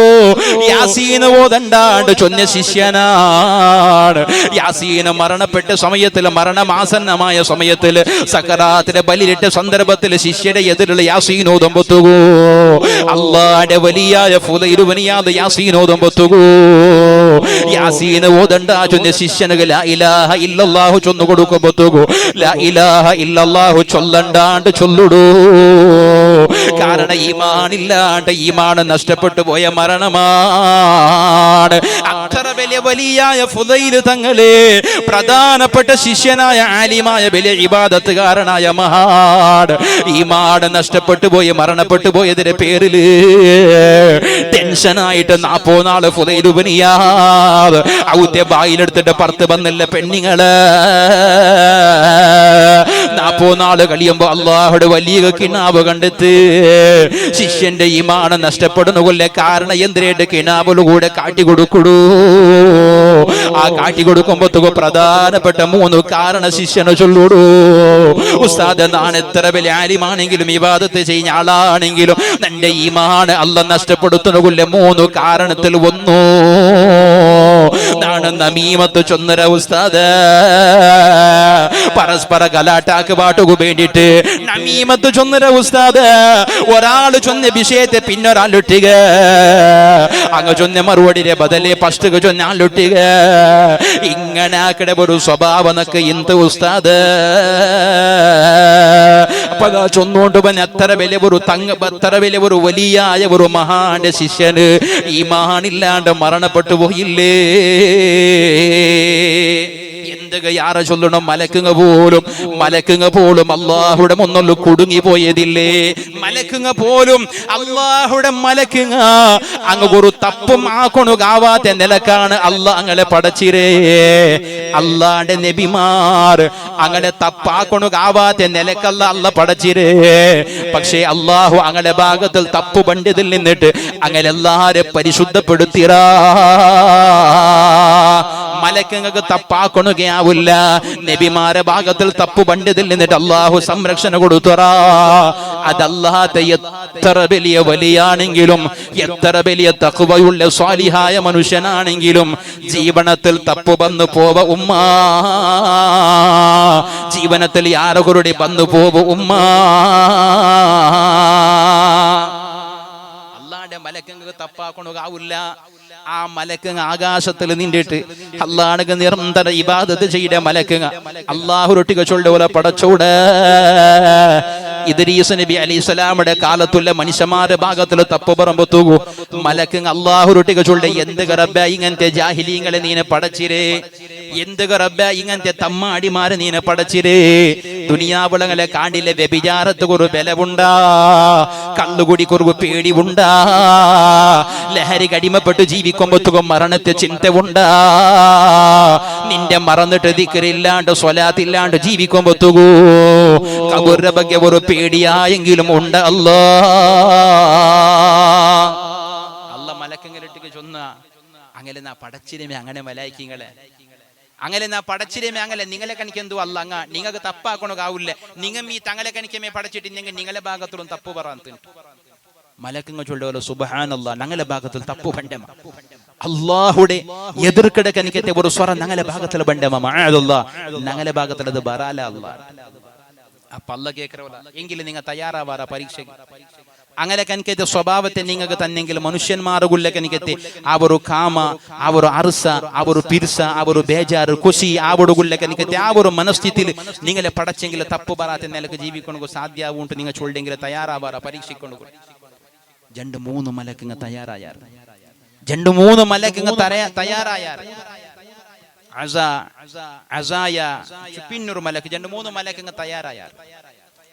യാസീൻ ഓതണ്ടാണ്ട് ചൊന്ന ശിഷ്യനാണ്. യാസീൻ മരണപ്പെട്ട സമയത്തിൽ, മരണമാസന്നമായ സമയത്തിൽ, സക്കറാത്തിന്റെ ബലിയിട്ട സന്ദർഭത്തിൽ ശിഷ്യന്റെ എതിരുള്ള യാസീൻ ഓതുമ്പോത്തുകോ അല്ലാഹുവിന്റെ വലിയായ ഫുദൈൽ ഇബ്നു ഇയാദ് യാസീൻ ഓതുമ്പോത്തുകോ യാസീൻ ഓതണ്ട ചൊന്ന ശിഷ്യന് ലാ ഇലാഹ ഇല്ലല്ലാഹു ചൊന്നു കൊടുക്കുമ്പോത്തുകോ ലാ ഇലാഹ ഇല്ലല്ലാഹു ചൊല്ലണ്ടാണ്ട് ചൊല്ലുടൂ. കാരണം ഈമാനില്ലാണ്ട് ഈമാൻ നഷ്ടപ്പെട്ടു പോയ മരണമാണ്. അത്ര വലിയ വലിയായ ഫുദൈൽ തങ്ങളെ പ്രധാനപ്പെട്ട ശിഷ്യനായ ആലിമായ വലിയ ഇബാദത്തുകാരനായ മഹാൻ ഈമാൻ നഷ്ടപ്പെട്ടു പോയി മരണപ്പെട്ടു പോയതിന്റെ പേരില് ടെൻഷനായിട്ട് 40 നാള് ഫുദൈൽ ഇബ്നു ഇയാദ് ഔദ്യ ബായിലെടുത്തിട്ട് പുറത്ത് വന്നില്ല പെണ്ണുങ്ങള്. 40 നാള് കഴിയുമ്പോ അല്ലാഹുടെ വലിയ കിനാബ് കണ്ടെത്തി ശിഷ്യന്റെ ഈമാൻ നഷ്ടപ്പെടുന്ന കൊല്ലേ കാരണം എന്തിനായിട്ട് കിനാബിലൂടെ കാട്ടിക്കൊടുക്കൂ. ആ കാട്ടിക്കൊടുക്കുമ്പോ പ്രധാനപ്പെട്ട 3 കാരണം ശിഷ്യന് ചൊല്ലൂടൂ. ഉസ്താദ് ഞാൻ എത്ര വലിയ ആലിമാണെങ്കിലും ഇബാദത്ത് ചെയ്യുന്ന ആളാണെങ്കിലും നിന്റെ ഈമാൻ അല്ലാഹ് നഷ്ടപ്പെടുത്തുന്ന കൊല്ലേ 3 കാരണത്തിൽ ഒന്നു നാണ് നമീമത്ത് ചൊന്നര. ഉസ്താദ് പരസ്പര കലാട്ടാക്ക് പാട്ടുകു വേണ്ടിട്ട് നമീമത്ത് ചൊന്നര. ഉസ്താദ് ഒരാള് ചൊന്ന വിഷയത്തെ പിന്നൊരാളൊട്ടിക അങ്ങ് ചൊന്ന മറുപടിയുടെ ബദലെ ഫസ്റ്റ് ചൊന്ന ആളൊട്ടിക ഇങ്ങനെ ആക്കടെ ഒരു സ്വഭാവം എന്നൊക്കെ എന്ത് ഉസ്താദ്. അപ്പൊ ചൊന്നുകൊണ്ട് പോൻ എത്ര വലിയ ഒരു എത്ര വലിയ ഒരു വലിയായ ഒരു മഹാന്റെ ശിഷ്യന് ഈ മഹാനില്ലാണ്ട് മരണപ്പെട്ടു പോയില്ലേ. യാറെ ചൊല്ലണം മലക്കുങ്ങ പോലും അല്ലാഹുടെ മുന്നിൽ കുടുങ്ങി പോയതില്ലേ. മലക്കുങ്ങ പോലും അല്ലാഹുടെ മലക്കുങ്ങ അങ്ങ് ഒരു തപ്പും ആക്കൊണുകാവാത്ത നിലക്കാണ് അല്ലാഹ് അങ്ങനെ പടച്ചിരേ. അല്ലാഹുടെ നബിമാർ അങ്ങനെ തപ്പാക്കൊണുകാവാത്ത നിലക്കല്ല അല്ലാഹ് പടച്ചിരേ. പക്ഷേ അല്ലാഹു അങ്ങനെ ഭാഗത്തിൽ തപ്പു പണ്ഡിതിൽ നിന്നിട്ട് അങ്ങനെ എല്ലാരെ പരിശുദ്ധപ്പെടുത്തിറാ. മലക്കങ്ങൾക്ക് തപ്പാക്കൊണുകയാവില്ല. നബിമാരെ ഭാഗത്തിൽ തപ്പു പണ്ഡിതിൽ നിന്നിട്ട് അല്ലാഹു സംരക്ഷണം കൊടുത്തറാ. അതല്ലാതെ എത്ര വലിയ വലിയാണെങ്കിലും എത്ര വലിയ തഖ്വയുള്ള സ്വാലിഹായ മനുഷ്യനാണെങ്കിലും ജീവനത്തിൽ തപ്പു വന്നു പോവ ഉമ്മ. ജീവനത്തിൽ ആരൊക്കെ വന്നു പോവ ഉമ്മ. അല്ലാഹുവിന്റെ മലക്കങ്ങൾക്ക് തപ്പാക്കൊണുകാവില്ല. ആ മലക്കങ്ങ് ആകാശത്തിൽ നിന്നിട്ട് അല്ലാഹുവിനെ നിരന്തര ഇബാദത്ത് ചെയ്ത മലക്കങ്ങ അല്ലാഹുരൊട്ടിക ചൊല്ലുപോലെ പടച്ചോട്. ഇദ്രീസ് നബി അലൈഹിസ്സലാമിന്റെ കാലത്തുള്ള മനുഷ്യന്മാരുടെ ഭാഗത്തിൽ തപ്പ് പറമ്പത്തു മലക്കങ്ങ് അല്ലാഹുരൊട്ടിക ചൊല്ല എന്ത് റബ്ബേ ഇങ്ങനത്തെ ജാഹിലീങ്ങളെ നീനെ പടച്ചിരേ. എന്ത് റബ്ബേ ഇങ്ങനത്തെ തമ്മാടിമാരെ നീനെ പടച്ചിരേ. ദുനിയാവുളങ്ങളെ കാണ്ടിലെ വ്യഭിചാരത്തിന് ഒരു ബലവുണ്ടാ, കള്ളുകുടിക്കൊരു പേടിവുണ്ടാ, ലഹരി കടിമപ്പെട്ട് ജീവിക്കുമ്പോഴത്തേക്കും മരണത്തെ ചിന്തവുണ്ടാ. നിന്റെ മറന്നിട്ട് ദിക്റില്ലാണ്ട് സ്വലാത്തില്ലാണ്ട് ജീവിക്കുമ്പോഴത്തേക്കൂ ഖബറിന്റെ ಬಗ್ಗೆ ഒരു പേടിയായെങ്കിലും ഉണ്ട്. അല്ലാഹ് മലക്കങ്ങളിട്ട് ചൊന്ന അങ്ങനെ നാ പടച്ചിരമേ അങ്ങനെ മലായിക്കങ്ങളെ അങ്ങനെ നാ പടച്ചിരമേ അങ്ങനെ നിങ്ങളെ കണിക്ക് എന്തു അല്ല അങ്ങ നിങ്ങൾക്ക് തപ്പാക്കണകാവില്ല. നിങ്ങൾ ഈ തങ്ങളെ കണിക്കമേ പടച്ചിട്ട് നിങ്ങളെ ഭാഗത്തിലും തപ്പ് പറയാൻ മലക്കങ്ങൾ ചൊല്ലുമല്ലോ സുബ്ഹാനല്ലാഹ് ഞങ്ങളുടെ ഭാഗത്തിൽ തപ്പു ബണ്ടമ. അല്ലാഹുടെ എതിർക്കട കനിക്കത്തെ ഒരു സ്വരം ഞങ്ങളുടെ ഭാഗത്തിൽ ബണ്ടമ. മഅദല്ലാഹ് ഞങ്ങളുടെ ഭാഗത്തിൽ അത് ബറാല അല്ലാഹ്. അപ്പൊ അല്ലാഹ് കേൾക്കറവല്ല എങ്കിലും നിങ്ങൾ തയ്യാറാവാറ പരീക്ഷയ്ക്ക്. അങ്ങനെ കനിക്കത്തെ സ്വഭാവത്തെ നിങ്ങൾക്ക് തന്നെങ്കിൽ മനുഷ്യന്മാരുള്ള കനിക്കത്തെ ആ ഒരു കാമ, ആ ഒരു അർസ, ആ ഒരു പിർസ, ആ ഒരു ബേജാറ് ಖುಷಿ ആവടുള്ള കനിക്കത്തെ ആ ഒരു മനസ്ഥിതിയിൽ നിങ്ങളെ പടച്ചെങ്കിൽ തപ്പു ബറാത്ത നിലക്ക് ജീവിക്കണോ സാധ്യവുണ്ട്. നിങ്ങൾ ചൊല്ലെങ്കിൽ തയ്യാറാവാറ പരീക്ഷിക്കണോ. 2-3 മലക്കങ്ങ തയ്യാറായാർ. 2-3 മലക്കങ്ങ തയ്യാറായാർ. പിന്നൊരു മലക്ക് 2-3 മലക്കങ്ങ തയ്യാറായാർ.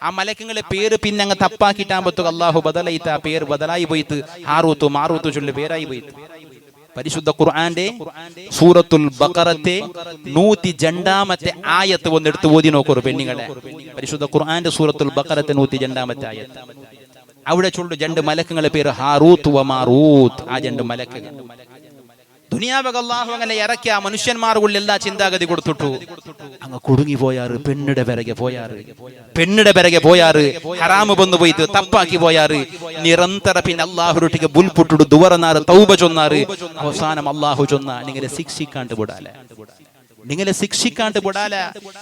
ആ മലക്കങ്ങളെ പേര് പിന്നെ അങ്ങ് തപ്പാക്കിട്ടാകുമ്പോ അല്ലാഹു ബദലൈത്ത ആ പേര് ബദലായി പോയിട്ട് ഹാറൂത്ത് മാറൂത്ത് ചൊല്ലി പേരായി പോയിട്ട്. പരിശുദ്ധ ഖുർആന്റെ സൂറത്തുൽ ബഖറത്തെ 102-ാമത്തെ ആയത്ത് ഒന്നെടുത്ത് ഓതി നോക്കൂ പെണ്ണുങ്ങളെ. പരിശുദ്ധ ഖുർആന്റെ സൂറത്തുൽ ബഖറത്തെ 102-ാമത്തെ ആയത്ത്. അവിടെ ചൊല്ലു 2 മലക്കുകളെ പേര് ഹാറൂത്ത് വ മാറൂത്ത്. ആ 2 മലക്കുകൾ ദുനിയാവക അല്ലാഹു അങ്ങനെ ഇറക്കിയ മനുഷ്യന്മാർക്കുള്ള എല്ലാ ചിന്താഗതി കൊടുത്തിട്ടു അങ്ങ് കുടുങ്ങി പോയാറ്, പെണ്ണിടെ പിറകെ പോയാറ്, ഹറാമ് വന്നു പോയിട്ട് തപ്പാക്കി പോയാറ്, നിരന്തര പിന്നെ അല്ലാഹുരൊട്ടിക്ക് ബുൽപുട്ടിട്ട് ദുവറനാറ് തൗബ ചൊന്നാറ്. അവസാനം അല്ലാഹു ചൊന്ന നിങ്ങളെ ശിക്ഷിക്കാണ്ട് വിടാല.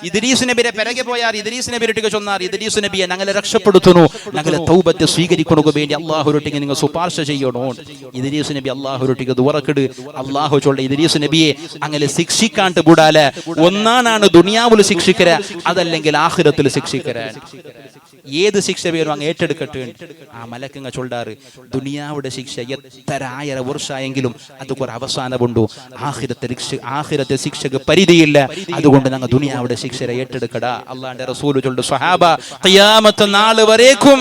ഇദ്രീസ് നബിയെ പിറകെ പോയാർ, ഇദ്രീസ് നബിയൊട്ടിക്ക് ചൊന്നാർ, ഇദ്രീസ് നബിയെ ഞങ്ങളെ രക്ഷപ്പെടുത്തുന്നു, ഞങ്ങളെ തൗബത്തെ സ്വീകരിക്കണക്ക് വേണ്ടി അല്ലാഹുരൊട്ടിക്ക് നിങ്ങൾ ശുപാർശ ചെയ്യണോ. ഇദ്രീസ് നബി അല്ലാഹുരൊട്ടിക്ക് ദുവറക്കിട്. അല്ലാഹു ചൊല്ല ഇദ്രീസ് നബിയെ അങ്ങനെ ശിക്ഷിക്കാണ്ട് വിടാല. ഒന്നാണ് ദുനിയാവിൽ ശിക്ഷിക്കര, അതല്ലെങ്കിൽ ആഖിറത്തിൽ ശിക്ഷിക്കര. ഏത് ശിക്ഷ പേരും അങ്ങ് ഏറ്റെടുക്കട്ടെ. ആ മലക്കങ്ങ ചൊല്ലാറ് ദുനിയാവുടെ ശിക്ഷ എത്ര 1000 വർഷമായെങ്കിലും അതൊരു അവസാനമുണ്ടോ. ആഖിറത്തെ ശിക്ഷക്ക് പരിധിയില്ല. അതുകൊണ്ട് ഞങ്ങൾ ദുനിയാവുടെ ശിക്ഷ ഏറ്റെടുക്കടാ. അള്ളാന്റെ റസൂൽ ചൊല്ലുന്നു സ്വഹാബ ഖിയാമത്ത് നാൾ വരേക്കും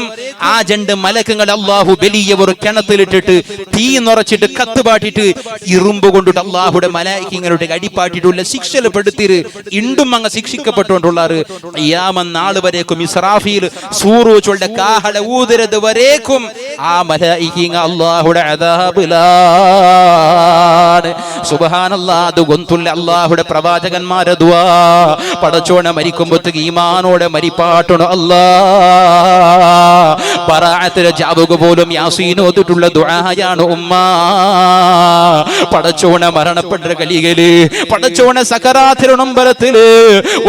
ആ 2 മലക്കങ്ങൾ അല്ലാഹു വലിയ ഒരു കിണത്തിലിട്ടിട്ട് തീ നിറച്ചിട്ട് കത്തുപാട്ടിട്ട് ഇരുമ്പ് കൊണ്ടിട്ട് അല്ലാഹുടെ മലായികങ്ങളുടെ അടിപ്പാട്ടിട്ടുള്ള ശിക്ഷയിൽ പെടുത്തിര് ഇണ്ടും അങ്ങ് ശിക്ഷിക്കപ്പെട്ടുകൊണ്ടുള്ളാറ്. ഖിയാമത്ത് നാൾ വരേക്കും ഇസ്രാഫീൽ സൂറൂച്ചുകളുടെ കാഹള ഊതരത് വരേക്കും ആ മലായിക അല്ലാഹുടെ അദാബിലാണ്. സുബ്ഹാനല്ലാഹ്. അതുകൊണ്ടുള്ള അല്ലാഹുടെ പ്രവാചകന്മാരെ ദുആ പടച്ചോനെ മരിക്കുമ്പോഴത്തേക്ക് ഈമാനോടെ മരിപ്പാട്ടണം. ബറാഅത്തിലെ ജാവുക പോലും യാസീൻ ഓതിട്ടുള്ള ദുആയാണ് ഉമ്മ. പടച്ചോനെ മരണപ്പെട്ട കളികള്, പടച്ചോനെ സകറാത്തിലെ നൊമ്പരത്തില്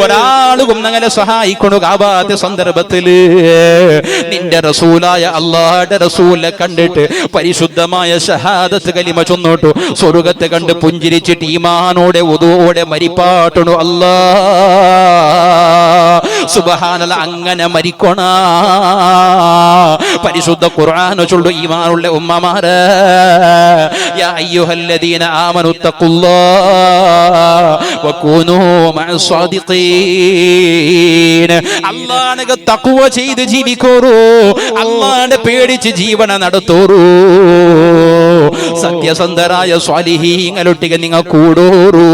ഒരാളും ഞങ്ങളെ സഹായിക്കണുകാവാത്ത സന്ദർഭത്തില് നിന്റെ റസൂലായ അല്ലാഹുവിന്റെ റസൂലിനെ കണ്ടിട്ട് പരിശുദ്ധമായ ഷഹാദത്ത് കലിമ ചൊന്നോട്ടു സ്വർഗ്ഗത്തെ കണ്ട് പുഞ്ചിരിച്ചിട്ട് ഈമാനോടെ വുദൂഓടെ മരിപ്പാട്ടണു. അല്ലാഹ് സുബ്ഹാനല്ലാഹ്. അങ്ങനെ മരിക്കണ പരിശുദ്ധ ഖുർആൻ ചൊല്ലു ഈമാനുള്ള ഉമ്മമാരെ യാ അയ്യുഹല്ലദീന ആമനു തഖുല്ലാഹ വകൂനൂ മഅസ് സാദിഖീൻ. അല്ലാഹുവിനെ തഖ്വ ചെയ്ത് ജീവിക്കോറൂ, അല്ലാഹുവിനെ പേടിച്ച് ജീവന നടത്തോറൂ. സത്യസന്ധരായ സ്വാലിഹീങ്ങളൊട്ടിಗೆ നിങ്ങൾ കൂടോറൂ.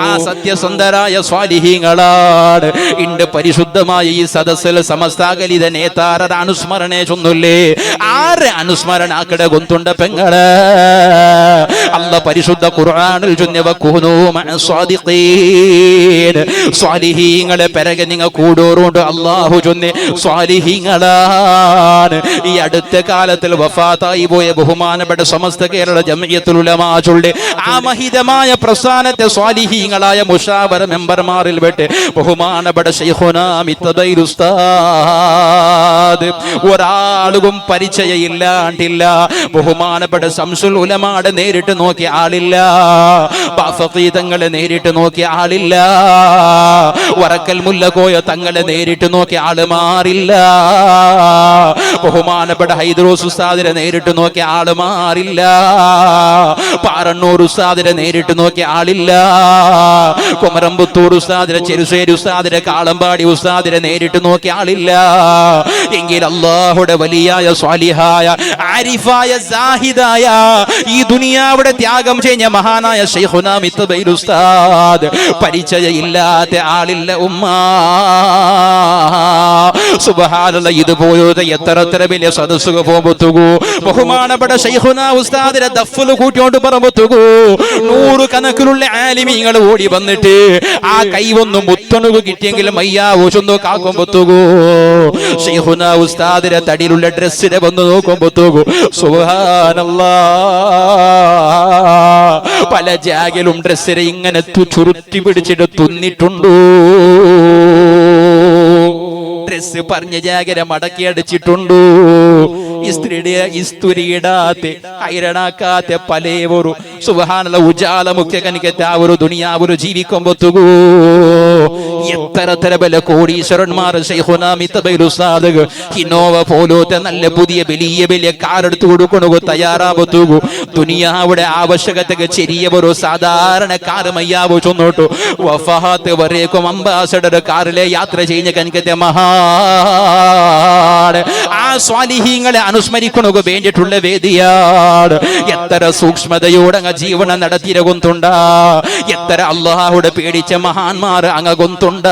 ആ സത്യസന്ധരായ സ്വാലിഹീങ്ങളാണ് ഇണ്ട് പരിശുദ്ധമായ ഈ സദസ്സിൽ സമസ്താകലിത നേതാരുടെ അനുസ്മരണേ ചൊന്നുല്ലേ. ആരെ അനുസ്മരണാക്കട ഗൊന്തുണ്ട പെങ്ങളെ അല്ല പരിശുദ്ധ ഖുർആനിൽ ചൊന്നവ കൂനൂ മഅസ് സാദിഖീൻ. സ്വാലിഹീങ്ങളെ പിറകെ നിങ്ങൾ കൂടോറുണ്ട് അല്ലാഹു ചൊന്നെ സ്വാലിഹീങ്ങളാണ്. ഈ അടുത്ത കാലത്തിൽ വഫാത്തായി പോയ ബഹുമാനപ്പെട്ട സമസ്ത കേരള ജംഇയ്യത്തുൽ ഉലമാ ചൊല്ലെ ആ മഹിതമായ പ്രസ്ഥാനത്തെ സ്വാലിഹീങ്ങളായ മുശാവറ മെമ്പർമാരിൽ വെട്ട് ബഹുമാനപ്പെട്ട ശൈഖുനാ മിത്തബൈൽ ഉസ്താദ് ഒരാളും പരിചയമില്ലാണ്ടില്ല. ബഹുമാനപ്പെട്ട ശംസുൽ ഉലമാടെ നേരിട്ട് നോക്കിയ ആളില്ല, ബാഫഖി തങ്ങളെ നേരിട്ട് നോക്കിയ ആളില്ല, വറക്കൽ മുല്ലകോയ തങ്ങളെ നേരിട്ട് നോക്കിയ ആള് മാറില്ല, ബഹുമാനപ്പെട്ട ഹൈദ്രോസ് ഉസ്താദിനെ നേരിട്ട് നോക്കിയ ആള് മാറില്ല, പാറണ്ണൂർ ഉസ്താദിനെ നേരിട്ട് നോക്കിയ ആളില്ല, കുമരമ്പത്തൂർ ഉസ്താദിനെ, ചെറുശ്ശേരി ഉസ്താദിനെ, കാളമ്പാടി ഉസ്താദിനെ നേരിട്ട് നോക്കിയ ആളില്ല. എങ്കിൽ അല്ലാഹുടെ വലിയായ സ്വാലിഹായ ആരിഫായ സാഹിദായ ഈ ദുനിയാവിടെ ത്യാഗം ചെയ്ത മഹാനായ ശൈഖുനാ മിത്തബൈൽ ഉസ്താദ് പരിചയമില്ലാത്ത ആളില്ല ഉമ്മ. സുബ്ഹാനല്ലാഹ്. ഇതുപോലത്തെ എത്ര വലിയ സദസ്സുക പോകുമ്പോ ബഹുമാനപ്പെട്ട ശൈഖുനാ ഉസ്താദിനെ ദഫ്ഫിൽ കൂട്ടിയോണ്ട് പറയുമ്പോ 100 കണക്കിലുള്ള ആലിമീങ്ങൾ ഓടി വന്നിട്ട് ആ കൈ ഒന്ന് മുത്തണുക കിട്ടിയെങ്കിലും മയ്യാവോ ചൊന്നു കാക്കുമ്പോ ശൈഖുനാ ഉസ്താദിനെ തടിയിലുള്ള ഡ്രസ്സിനെ വന്ന് നോക്കുമ്പോ സുബ്ഹാനല്ലാഹ് പല ജാഗിലും ഡ്രസ്സിനെ ഇങ്ങനെ ചുരുട്ടി പിടിച്ചിട്ട് തുന്നിട്ടുണ്ടോ. ഡ്രസ് പറഞ്ഞ ജാഗര മടക്കി അടിച്ചിട്ടുണ്ടോ. ഇസ്തുരിയിടാത്തെ ഐരണാക്കാത്തെ പലേവൊരു സുബ്ഹാനല്ലാഹ് ഉജാലമുഖ്യ കനിക്കത്ത ആ ഒരു ദുനിയാവൊരു ജീവിക്കുമ്പോ എത്ര ബല കോടീശ്വരന്മാർ ശൈഖുനാ മിത്തബൈൽ ഉസ്താദ് ഇന്നോവ പോലത്തെ നല്ല പുതിയ വലിയ കാറെടുത്ത് കൊടുക്കണോ തയ്യാറാവത്തു. ദുനിയാവുടെ ആവശ്യകതക്ക് ചെറിയ ഒരു സാധാരണ കാർ മയ്യാവോ ചൊന്നോട്ടു വഫാത്ത് വരേക്കും അംബാസഡർ കാറിലെ യാത്ര ചെയ്യുന്ന കനിക്കത്തെ മഹാ ആ സ്വാലിഹീങ്ങളെ അനുസ്മരിക്കണോ വേണ്ടിയിട്ടുള്ള വേദിയാണ്. എത്ര സൂക്ഷ്മതയോടെ ಜೀವನ ನಡೆದಿರಗುಂತುಂಡ ಎತ್ತರ ಅಲ್ಲಾಹುಡೆ ಪೇಡಿച്ച ಮಹಾನ್ಮಾರ ಅಂಗಗುಂತುಂಡ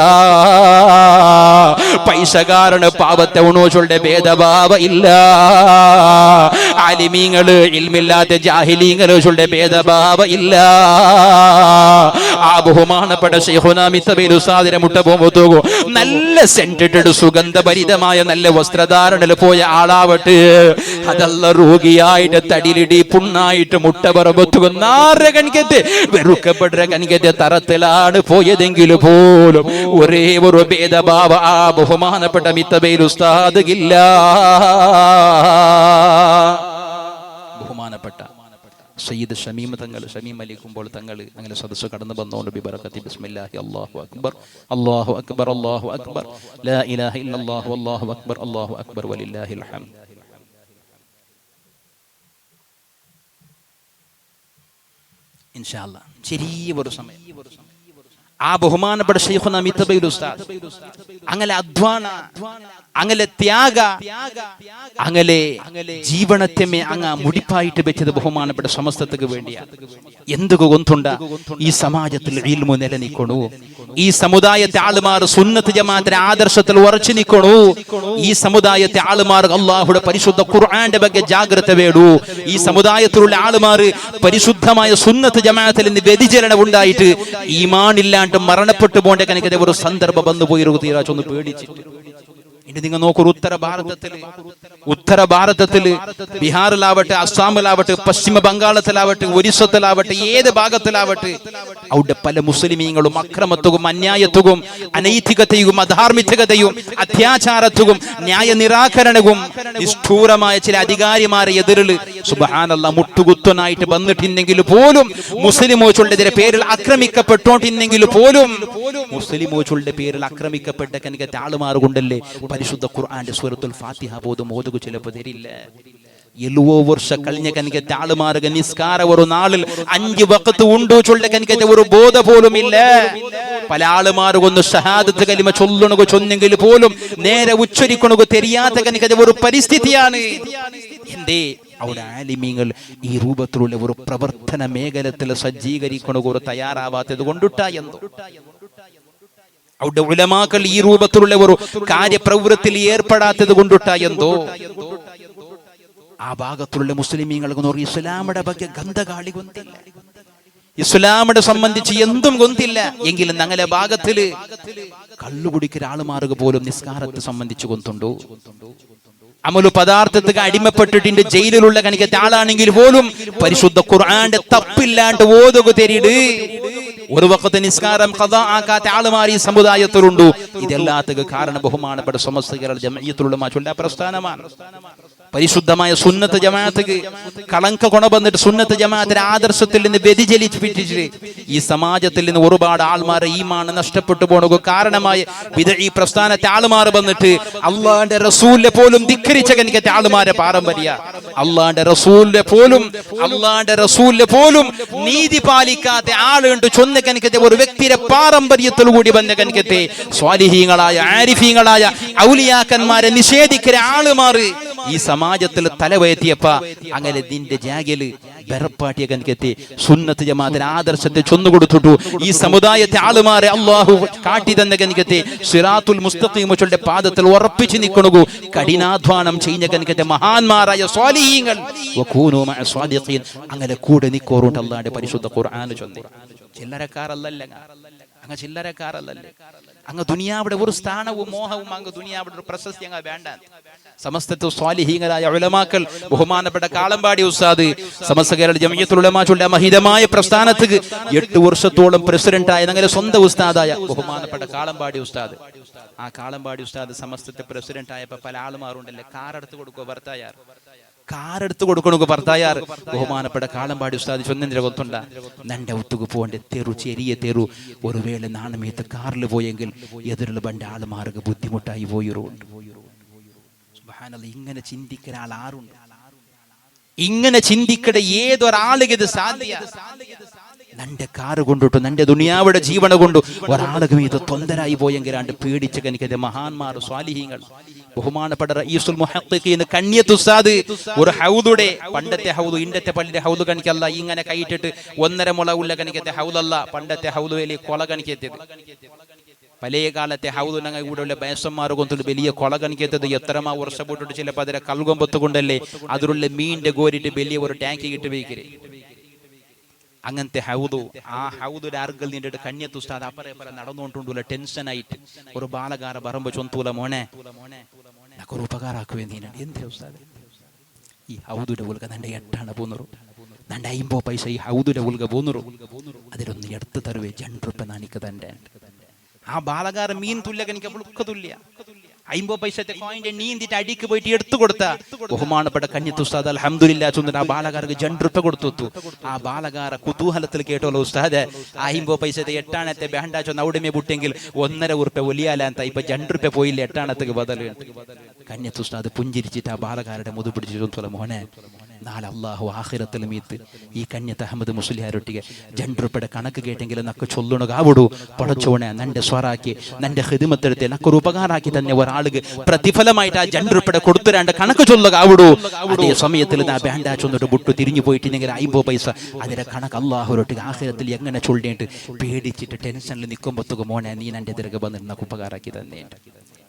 പൈസകാരന് പാവത്തവണോച്ചുള്ള ഭേദഭാവ ഇല്ല ആലിമീങ്ങള് ഇൽമില്ലാത്ത ജാഹിലീങ്ങളുടെ ഭേദഭാവ ഇല്ല ആ ബഹുമാനപ്പെട്ട ശൈഖുനാ മിത്തബൈൽ ഉസ്താദിനെ മുട്ട പോകുമ്പോ നല്ല സെന്റിട്ടഡ് സുഗന്ധഭരിതമായ നല്ല വസ്ത്രധാരണയിൽ പോയ ആളാവട്ടെ അതല്ല രോഗിയായിട്ട് തടിലിടി പുണ്ണായിട്ട് മുട്ട പറമ്പത്തുന്നാറ് കണിക്കത്തെ വെറുക്കപ്പെട്ട കണിക്കത്തെ തരത്തിലാണ് പോയതെങ്കിൽ പോലും ഒരേ ഒരു ഭേദഭാവ ആ ബഹുമാനപ്പെട്ട മിത്തബൈൽ ഉസ്താദ് ഇല്ല ബഹുമാനപ്പെട്ട സയ്യിദ് ഷമീം തങ്ങൾ ഷമീം അലിക്കുമ്പോൾ തങ്ങൾ അങ്ങനെ സദസ്സ് കടന്നു വന്നുകൊണ്ട് ബിബറകത്തി ബിസ്മില്ലാഹി അല്ലാഹു അക്ബർ അല്ലാഹു അക്ബർ അല്ലാഹു അക്ബർ ലാ ഇലാഹ ഇല്ലല്ലാഹു അല്ലാഹു അക്ബർ അല്ലാഹു അക്ബർ വലില്ലാഹിൽ ഹംദ്. ഇൻഷാ അല്ലാഹ് ചെറിയ ഒരു സമയം ആ ബഹുമാനപ്പെട്ട ശൈഖുനാ മിത്തബൈൽ ഉസ്താദ് അങ്ങനെ അധ്വാന അങ്ങനെ ത്യാഗ അങ്ങനെ ജീവനത്തെ അങ്ങ മുടിപ്പായിട്ട് വെച്ചത് ബഹുമാനപ്പെട്ട സമസ്തക്ക് വേണ്ടിയാണ്. എന്തുക ഗൊന്തുണ്ട ഈ സമാജത്തിൽ ഇൽമു നിലനിൽക്കണു, ഈ സമുദായത്തെ ആളുമാർ സുന്നത്ത് ജമാഅത്തിന്റെ ആദർശത്തിൽ ഉറച്ചു നിൽക്കണു, ഈ സമുദായത്തെ ആളുമാർ അല്ലാഹുവിന്റെ പരിശുദ്ധ ഖുർആന്റെ ಬಗ್ಗೆ ജാഗ്രത വേടൂ, ഈ സമുദായത്തിലുള്ള ആളുമാർ പരിശുദ്ധമായ സുന്നത്ത് ജമാഅത്തിൽ നിന്ന് വ്യതിചലനം ഉണ്ടായിട്ട് ഈമാൻ ഇല്ലാണ്ട് മരണപ്പെട്ടു പോകേണ്ട കണക്കിന് ഒരു സന്ദർഭം വന്നു പോയി തീരാച്ചൊന്ന് പേടിച്ചിട്ട്. ഇനി നിങ്ങൾ നോക്കൂ, ഉത്തര ഭാരതത്തില് ബീഹാറിലാവട്ടെ, അസ്സാമിലാവട്ടെ, പശ്ചിമ ബംഗാളത്തിലാവട്ടെ, ഒരിസ്സത്തിലാവട്ടെ, ഏത് ഭാഗത്തിലാവട്ടെ അവിടെ പല മുസ്ലിമീങ്ങളും അക്രമത്വവും അന്യായത്വവും അനൈതികതയും അധാർമികതയും അത്യാചാരത്വവും ന്യായ നിരാകരണവും നിഷ്ഠൂരമായ ചില അധികാരിമാരെ എതിരിൽ സുബ്ഹാനല്ലാഹ് മുട്ടുകുത്തനായിട്ട് വന്നിട്ടുണ്ടെങ്കിൽ പോലും മുസ്ലിമോച്ചുള്ളതിന്റെ പേരിൽ ആക്രമിക്കപ്പെട്ടോണ്ടിരുന്നെങ്കിൽ പോലും മുസ്ലിമോച്ചുള്ള പേരിൽ ആക്രമിക്കപ്പെട്ട കനികത്തെ ആളുമാർ കൊണ്ടല്ലേ പരിശുദ്ധ ഖുർആന്റെ സൂറത്തുൽ ഫാത്തിഹ പോലും ഓതുക ചിലപ്പോൾ തരില്ല. 70 വർഷ കഴിഞ്ഞ കനികത്തെ ആളുമാർഗ നിസ്കാര ഒരു നാളിൽ 5 വഖത്ത് ഉണ്ടോ ചൊല്ല കനികത്തെ ഒരു ബോധ പോലും ഇല്ല. പല ആളുമാർക്കൊന്ന് ഷഹാദത്ത് കലിമ ചൊല്ലണുക ചൊന്നെങ്കിൽ പോലും നേരെ ഉച്ചരിക്കണുക தெரியாത്ത കനികത്തെ ഒരു പരിസ്ഥിതിയാണ്. എന്തേ അവിടെ ആലിമീങ്ങൾ ഈ രൂപത്തിലുള്ള ഒരു പ്രവർത്തന മേഖലത്തിൽ സജ്ജീകരിക്കണുക ഒരു തയ്യാറാവാത്തത് കൊണ്ടിട്ടായെന്തോ, അവിടെ ഉലമാക്കൾ ഈ രൂപത്തിലുള്ള ഒരു കാര്യപ്രവൃത്തിയിൽ ഏർപ്പെടാത്തത് കൊണ്ടിട്ടായെന്തോ ആ ഭാഗത്തുള്ള മുസ്ലിമീങ്ങൾക്ക് ഇസ്ലാമിന്റെ ಬಗ್ಗೆ ഗന്ധകാളി ഗൊന്തില്ല, ഇസ്ലാമിനെ സംബന്ധിച്ച് എന്തും ഗൊന്തില്ല. എങ്കിലും ഞങ്ങളെ ഭാഗത്തില് കള്ളുകുടിക്കുന്ന ആളുമാറുക പോലും നിസ്കാരത്തെ സംബന്ധിച്ച് ഗൊന്തുണ്ടോ? അമലു പദാർത്ഥത്തിന് അടിമപ്പെട്ടിട്ടുണ്ട് ജയിലിലുള്ള കണിക്കത്തെ ആളാണെങ്കിൽ പോലും പരിശുദ്ധ ഖുർആന്റെ തപ്പില്ലാണ്ട് ഓതുക തരിട്. ഒരു വഖത്ത് നിസ്കാരം ഖദാ ആക്കാത്ത ആളുമാർ ഈ സമുദായത്തിലുണ്ട്. ഇതെല്ലാത്തത് കാരണം ബഹുമാനപ്പെട്ട സമസ്ത കേരള ജംഇയ്യത്തുൽ ഉലമാ ചൊല്ല പ്രസ്ഥാനമാണ്. പരിശുദ്ധമായ സുന്നത്ത് ജമാഅത്ത് കളങ്ക കൊണ വന്നിട്ട് സുന്നത്ത് ജമാഅത്തിന്റെ ആദർശത്തിൽ നിന്ന് വ്യതിചലിപ്പിച്ചിട്ട് ഈ സമാജത്തിൽ നിന്ന് ഒരുപാട് ആൾമാരെ ഈമാൻ നഷ്ടപ്പെട്ടു പോണ കാരണമായ ബിദ്ഈ പ്രസ്ഥാനത്തെ ആൾമാർ വന്നിട്ട് അള്ളാഹുവിന്റെ റസൂലിനെ പോലും ധിക്കരിച്ച കനിക്കത്തെ ആൾമാരെ പാരമ്പര്യ, അള്ളാഹുവിന്റെ റസൂലിനെ പോലും നീതി പാലിക്കാത്ത ആളുണ്ട് ചൊന്ന കനിക്കത്തെ ഒരു വ്യക്തിയുടെ പാരമ്പര്യത്തിൽ കൂടി വന്ന കനിക്കത്തെ സ്വാലിഹീങ്ങളായ ആരിഫീങ്ങളായ ഔലിയാക്കന്മാരെ നിഷേധിക്കുന്ന ആളുമാർ ഈ സമാജത്തിൽ തലവയറ്റിയപ്പ അങ്ങനെ നിന്റെ ജാഗല് ബെറപ്പാട്ടിയ കനിക്കത്തെ സുന്നത്ത് ജമാഅത്തിന്റെ ആദർശത്തെ ചൊന്നുകൊടുത്തിട്ടു ഈ സമുദായത്തെ ആളുമാരെ അല്ലാഹു കാട്ടി തന്ന കനിക്കത്തെ സിറാത്തുൽ മുസ്തഖീമുകളുടെ പാദത്തിൽ ഉറപ്പിച്ചു നിൽക്കണു കഠിനാധ്വാനം ചെയ്യുന്ന കനിക്കത്തെ മഹാന്മാരായ സ്വാലിഹീങ്ങൾ വകൂനു മഅ സ്വാദിഖീൻ അങ്ങനെ കൂടെ നിൽക്കോറുണ്ട് അല്ലാഹുവിന്റെ പരിശുദ്ധ ഖുർആൻ ചൊല്ലി. ചില്ലറക്കാരല്ലല്ല, അങ്ങ് ചില്ലറക്കാരല്ലല്ലേ, അങ്ങ് ദുനിയാവിടെ ഒരു സ്ഥാനവും മോഹവും അങ്ങ് ദുനിയാവിടെ ഒരു പ്രശസ്തി അങ്ങ് വേണ്ട. സമസ്തത്വ സ്വാലിഹീങ്ങളായ ഉലമാക്കൾ ബഹുമാനപ്പെട്ട കാളമ്പാടി ഉസ്താദ് സമസ്ത കേരള ജംഇയ്യത്തുൽ ഉലമാ ചൊല്ല മഹിതമായ പ്രസ്ഥാനത്തിന് 8 വർഷത്തോളം പ്രസിഡന്റായ ഞങ്ങളുടെ സ്വന്തം ഉസ്താദായ ബഹുമാനപ്പെട്ട കാളമ്പാടി ഉസ്താദ്, ആ കാളമ്പാടി ഉസ്താദ് സമസ്തത്തെ പ്രസിഡന്റ് ആയപ്പോ പല ആളുമാരുണ്ടല്ലേ കാറെടുത്ത് കൊടുക്കുക ഭർത്തായാർ, കാറെടുത്ത് കൊടുക്കണു ഭർത്തായാർ. ബഹുമാനപ്പെട്ട കാളമ്പാടി ഉസ്താദ് ചൊന്നിന്റെ കൊത്തുണ്ട നന്റെ ഒത്തുക്ക് പോകേണ്ട തെറു ചെറിയ തെറു ഒരു വേള നാണമേത്ത് കാറിൽ പോയെങ്കിൽ എതിരുള്ള ബണ്ട ആളുമാർക്ക് ബുദ്ധിമുട്ടായി പോയിട്ടുണ്ട്. ഇങ്ങനെ ചിന്തിക്കുന്ന ആൾ ആരുണ്ട്? ഇങ്ങനെ ചിന്തിക്കട ഏതൊരാളുക ഇത് സാധ്യ? നന്റെ കാറ് കൊണ്ടിട്ടു നന്റെ ദുനിയാവിടെ ജീവന കൊണ്ടു ഒരാളും ഇത് തൊന്തരായി പോയെങ്കിലാണ്ട് പേടിച്ച കനിക്കത് മഹാന്മാർ സ്വാലിഹീങ്ങൾ ബഹുമാനപ്പെട്ട റഈസുൽ മുഹഖ്ഖീൻ കണ്ണിയത്ത് ഉസ്താദ് ഒരു ഹൗദുടെ പണ്ടത്തെ ഹൗദ് ഇണ്ടത്തെ പള്ളിയുടെ ഹൗദ് കണിക്കല്ല ഇങ്ങനെ കൈയിട്ടിട്ട് 1.5 മുള ഉള്ള കണിക്കത്തെ ഹൗദല്ല പണ്ടത്തെ ഹൗദ് വലിയ കൊള കണിക്കെത്തിയത് പഴയ കാലത്തെ ഹൗദ് ഞങ്ങൾ കൂടെയുള്ള ബേസന്മാർ കൊണ്ടിട്ട് വലിയ കൊള കണിക്കെത്തത് എത്രമാ വർഷം പോട്ടിട്ട് ചിലപ്പോൾ അതിലെ കൽകൊമ്പത്ത് കൊണ്ടല്ലേ അതിലുള്ള മീനിന്റെ കോരിട്ട് വലിയ ഒരു ടാങ്ക് കിട്ടി വയ്ക്കരുത് അങ്ങനത്തെ ഹൗദു ആ ഹൗദുടെ അർഗൽ നിന്നിട്ട് കണ്ണിയത്ത് ഉസ്താദ് അപ്പറെ നടന്നുകൊണ്ടുള്ള ടെൻഷനായിട്ട് ഒരു ബാലകാര പറമ്പ് ചൊന്തൂല മോനെ ഒരു ഉപകാരാക്കുവേ നീ എന്തേ ഉസ്താദ് ഈ ഹൗദുടെ ഉൽക നന്റെ 8 അണ പോന്നറു നന്റെ 50 പൈസ ഈ ഹൗദുടെ ഉൽക പോന്നറു അതിലൊന്ന് എടുത്തു തരുവേ 2 രൂപ നാനിക്ക് തന്റെ ആ ബാലകാര മീൻ തുല്യ എനിക്ക് പുളുക്ക തുല്യ 50 പൈസത്തെ കോയിന്റെ നീന്തിട്ട് അടിക്ക് പോയിട്ട് എടുത്തു കൊടുത്ത ബഹുമാനപ്പെട്ട കണ്ണിയത്ത് ഉസ്താദ് അൽഹംദുലില്ലാഹ് ചൊന്നിട്ട് ആ ബാലകാർക്ക് 2 രൂപ കൊടുത്തു ആ ബാലകാര കുതൂഹലത്തിൽ കേട്ടോളൂ ഉസ്താദ് 50 പൈസത്തെ 8 ആണത്തെ ബേണ്ട ചൊന്ന അവിടെമേ ബുട്ടെങ്കിൽ 1.5 രൂപ ഒലിയാലാന്ത ഇപ്പൊ 2 രൂപ പോയില്ല 8 ആണത്തേക്ക് ബദൽ കണ്ണിയത്ത് ഉസ്താദ് പുഞ്ചിരിച്ചിട്ട് ആ ബാലകാരുടെ മുതു പിടിച്ചു മോനെ നാളെ അള്ളാഹു ആഖിറത്തിൽ മീത്ത് ഈ കണ്ണിയത്ത് അഹമ്മദ് മുസ്ലിയാരൊട്ടിಗೆ 2 രൂപയുടെ കണക്ക് കേട്ടെങ്കിൽ നക്ക് ചൊല്ലുണകാവിടൂ പടച്ചോണെ നന്റെ സ്വറാക്കി നന്റെ ഹിദ്മത്തെടുത്ത് നക്കൊരു ഉപകാരാക്കി തന്നെ ഒരാൾക്ക് പ്രതിഫലമായിട്ട് ആ 2 രൂപയുടെ കൊടുത്തുരാണ്ട് കണക്ക് ചൊല്ലുകാവിടൂ അതേ സമയത്തിൽ ആ ബാൻഡാ ചൊന്നിട്ട് ബുട്ടു തിരിഞ്ഞു പോയിട്ടുണ്ടെങ്കിൽ 50 പൈസ അതിന്റെ കണക്ക് അള്ളാഹുരൊട്ടിಗೆ ആഖിറത്തിൽ എങ്ങനെ ചൊല്ലിയിട്ട് പേടിച്ചിട്ട് ടെൻഷനിൽ നിൽക്കുമ്പോഴത്തേക്ക് മോനെ നീ നന്റെ തിരക്ക് വന്നിട്ട് നക്ക് ഉപകാരാക്കി തന്നെ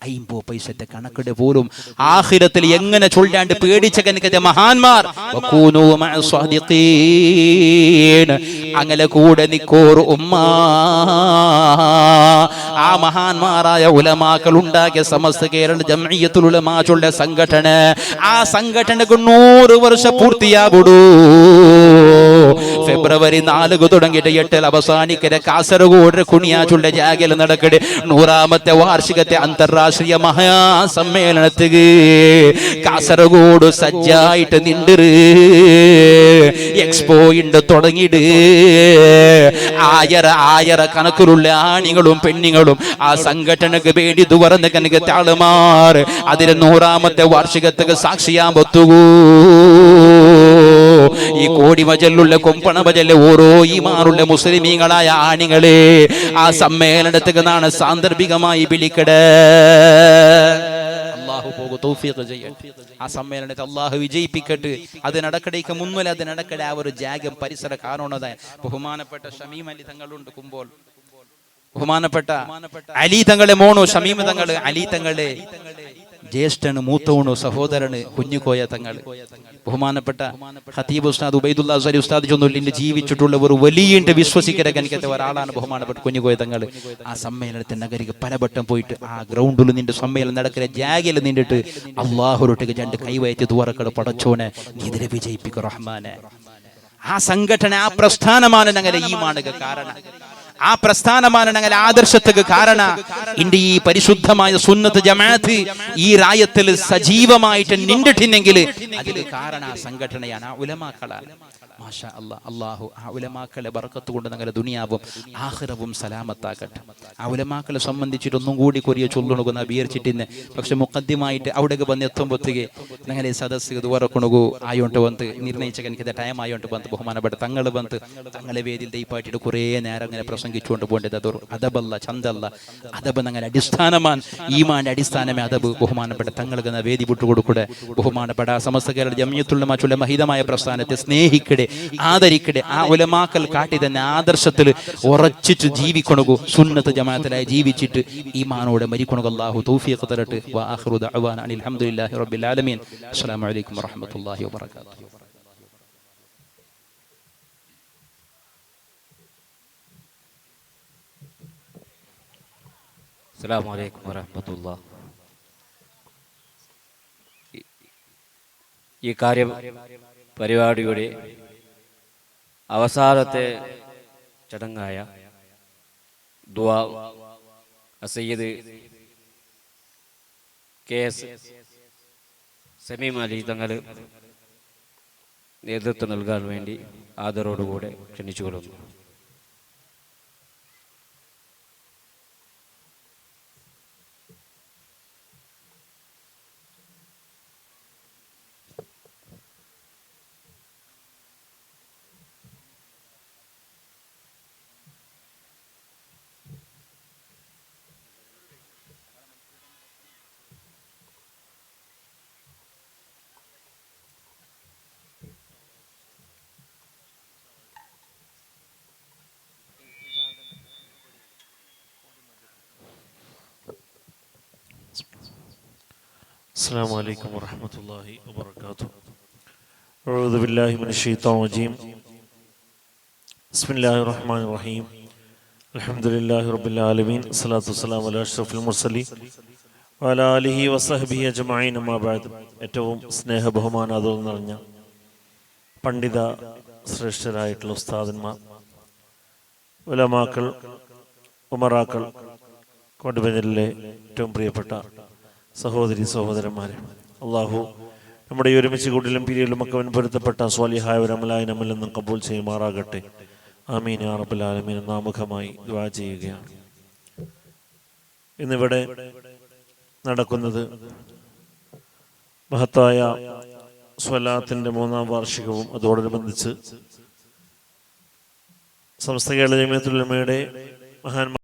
50 പൈസത്തെ കണക്കിടെ പോലും ആഖിറത്തിൽ എങ്ങനെ ചൊല്ലാണ്ട് പേടിച്ച കനക്കത്തെ മഹാന്മാർ അങ്ങനെ കൂടെ നിക്കോർ ഉമ്മ ആ മഹാന്മാരായ ഉലമാക്കൾ ഉണ്ടാക്കിയ സമസ്ത കേരള ജംഇയ്യത്തുൽ ഉലമാ ചൊല്ല സംഘടന ആ സംഘടനക്ക് 100 വർഷം പൂർത്തിയാകുടൂ ഫെബ്രുവരി 4 തുടങ്ങിയിട്ട് 8 അവസാനിക്കരെ കാസർഗോഡ് കുണിയാച്ചുള്ള ജാഗയിൽ നടക്കട്ടെ 100ാമത്തെ വാർഷികത്തെ അന്തർരാഷ്ട്രീയ മഹാസമ്മേളനത്തിക്ക് കാസർഗോഡ് സജ്ജായിട്ട് നിണ്ടിര് എക്സ്പോ ഉണ്ട് തുടങ്ങിയിട്ട് ആയര കണക്കിലുള്ള ആണികളും പെണ്ണുങ്ങളും ആ സംഘടനക്ക് വേണ്ടി തുറന്ന് കനക്ക് താളുമാർ അതിന് 100ാമത്തെ വാർഷികത്തേക്ക് സാക്ഷിയാൻ പറ്റുകൂ ഈ കോടി വജലുള്ള കൊമ്പണ വജല്ല ഓരോ ഈമാനുള്ള മുസ്ലിമീങ്ങളായ ആണികളെ ആ സമ്മേളനത്തിക്ക് നാണ് സാന്ദർഭികമായി വിളിക്കടേ അല്ലാഹു പോകു തൗഫീഖ് ചെയ്യട്ടെ ആ സമ്മേളനത്തെ അല്ലാഹു വിജയിപ്പിക്കട്ടെ അത് നടക്കടേക്ക് മുന്നിൽ അത് നടക്കടേ ആ ഒരു ജാഗം പരിസര കാരണത ബഹുമാനപ്പെട്ട ഷമീം അലി തങ്ങളുണ്ട് കുമ്പോൾ ബഹുമാനപ്പെട്ട അലി തങ്ങളെ മോണു ഷമീം തങ്ങള് അലി തങ്ങളെ ജ്യേഷ്ഠന് മൂത്തവണു സഹോദരന് കുഞ്ഞുകോയ തങ്ങൾ ബഹുമാനപ്പെട്ട ഖതീബ് ഉസ്താദ് ഉബൈദുല്ലാ അസ്ഹരി ഉസ്താദ് ചൊല്ലുള്ളിൽ ജീവിച്ചിട്ടുള്ള ഒരു വലിയ വിശ്വസിക്കര കനിക്കത്തെ ഒരാളാണ് ബഹുമാനപ്പെട്ട കുഞ്ഞുകോയ തങ്ങൾ ആ സമ്മേളനത്തിൽ നഗരിക്ക് പലവട്ടം പോയിട്ട് ആ ഗ്രൗണ്ടിൽ നിന്റെ സമ്മേളനം നടക്കുന്ന ജാഗയിൽ നിന്നിട്ട് അള്ളാഹുരൊട്ടിക്ക് 2 കൈവയറ്റി തുറക്കട് പടച്ചോനെ ഇതിനെ വിജയിപ്പിക്കും റഹ്മാനെ ആ സംഘടന ആ പ്രസ്ഥാനമാണ് ഞങ്ങളുടെ ഈ മാണക കാരണം ആ പ്രസ്ഥാനമാണ് ഞങ്ങൾ ആദർശത്തിന് കാരണം ഇന്ത്യ ഈ പരിശുദ്ധമായ സുന്നത്ത് ജമാഅത്ത് ഈ രായത്തിൽ സജീവമായിട്ട് നിന്നിട്ടുണ്ടെങ്കിൽ അതിന് കാരണം ആ സംഘടനയാണ് ആ ഉലമാക്കളാണ് മാഷാ അല്ലാഹ് അല്ലാഹു ആ ഉലമാക്കളെ ബർക്കത്ത് കൊണ്ട് ഞങ്ങളുടെ ദുനിയാവും ആഖിറവും സലാമത്താക്കട്ടെ ആ ഉലമാക്കളെ സംബന്ധിച്ചിട്ട് ഒന്നും കൂടി കൊറിയ ചൊല്ലുണുകുന്ന വിചാരിച്ചിട്ടിന്നെ പക്ഷെ മുഖദ്യമായിട്ട് അവിടേക്ക് വന്ന് എത്തുമ്പോഴത്തേക്ക് ഞങ്ങളെ സദസ്സ് തുറക്കണുകു ആയോണ്ട് വന്ന് നിർണയിച്ച എനിക്ക് ടൈം ആയോണ്ട് വന്ന് ബഹുമാനപ്പെട്ട തങ്ങൾ വന്ന് തങ്ങളെ വേദിയിൽ ദൈവമായിട്ട് കുറേ നേരം അങ്ങനെ പ്രസംഗിച്ചുകൊണ്ട് പോകേണ്ടത് അതൊരു അതബല്ല ചന്തല്ല അതബ് ഞങ്ങളുടെ അടിസ്ഥാനമാണ് ഈമാന്റെ അടിസ്ഥാനമേ അതബ് ബഹുമാനപ്പെട്ട തങ്ങൾക്ക് വേദി വിട്ടുകൊടുക്കൂടെ ബഹുമാനപ്പെട്ട സമസ്ത കേരള ജംഇയ്യത്തുൽ ഉലമാ ചൊല്ല മഹിതമായ പ്രസ്ഥാനത്തെ സ്നേഹിക്കടെ ആദരിക്കടെ ആ ഉലമാക്കൾ കാട്ടി തന്നെ ആദർശത്തിൽ ഉറച്ചിട്ട് ജീവിക്കണു സുന്നത്ത് ജമാഅത്തിലായി ജീവിച്ചിട്ട് ഈമാനോടെ മരിക്കണു അല്ലാഹു തൗഫീഖ് തരട്ടെ വ ആഖിറു ദഅവാന അനിൽ ഹംദുലില്ലാഹി റബ്ബിൽ ആലമീൻ അസ്സലാമു അലൈക്കും വറഹ്മത്തുള്ളാഹി വബറകാതുഹു
അസ്സലാമു അലൈക്കും വറഹ്മത്തുള്ളാഹി ഈ കാര്യം പരിപാടിയുടെ അവസാനത്തെ ചടങ്ങായ ദുആ സയ്യിദ് KS സമീം അലി തങ്ങൾ നേതൃത്വം നൽകാൻ വേണ്ടി ആദരവോടുകൂടെ ക്ഷണിച്ചുകൊള്ളുന്നു.
السلام عليكم ورحمة الله وبركاته. أعوذ بالله من الشيطان الرجيم. بسم الله الرحمن الرحيم. الحمد لله رب العالمين. الصلاة والسلام على أشرف المرسلين وعلى آله وصحبه أجمعين. أما بعد. ഏറ്റവും സ്നേഹ ബഹുമാനാദരവ് നിറഞ്ഞ പണ്ഡിത ശ്രേഷ്ഠരായിട്ടുള്ള ഉസ്താദന്മാർ, ഉലമാക്കൾ, ഉമറാക്കൾ, കോട്ടബഞ്ചലിലെ ഏറ്റവും പ്രിയപ്പെട്ട സഹോദരി സഹോദരന്മാരെ, അള്ളാഹു നമ്മുടെ ഈ ഒരുമിച്ച് കൂടിലും പിരിയിലും ഒക്കെ പൊരുത്തപ്പെട്ട സ്വാലിഹായവരമലായി നമ്മിൽ നിന്നും കബൂൽ ചെയ്യുമാറാകട്ടെ. ആമീൻ യാ റബ്ബൽ ആലമീൻ. നാമുഖമായി ദുആ ചെയ്യുകയാണ്. ഇന്നിവിടെ നടക്കുന്നത് മഹത്തായ സ്വലാത്തിൻ്റെ 3-ാം വാർഷികവും അതോടനുബന്ധിച്ച് സമസ്ത കേരള ജമിയത്തുൽ ഉലമയുടെ മഹാന്മാർ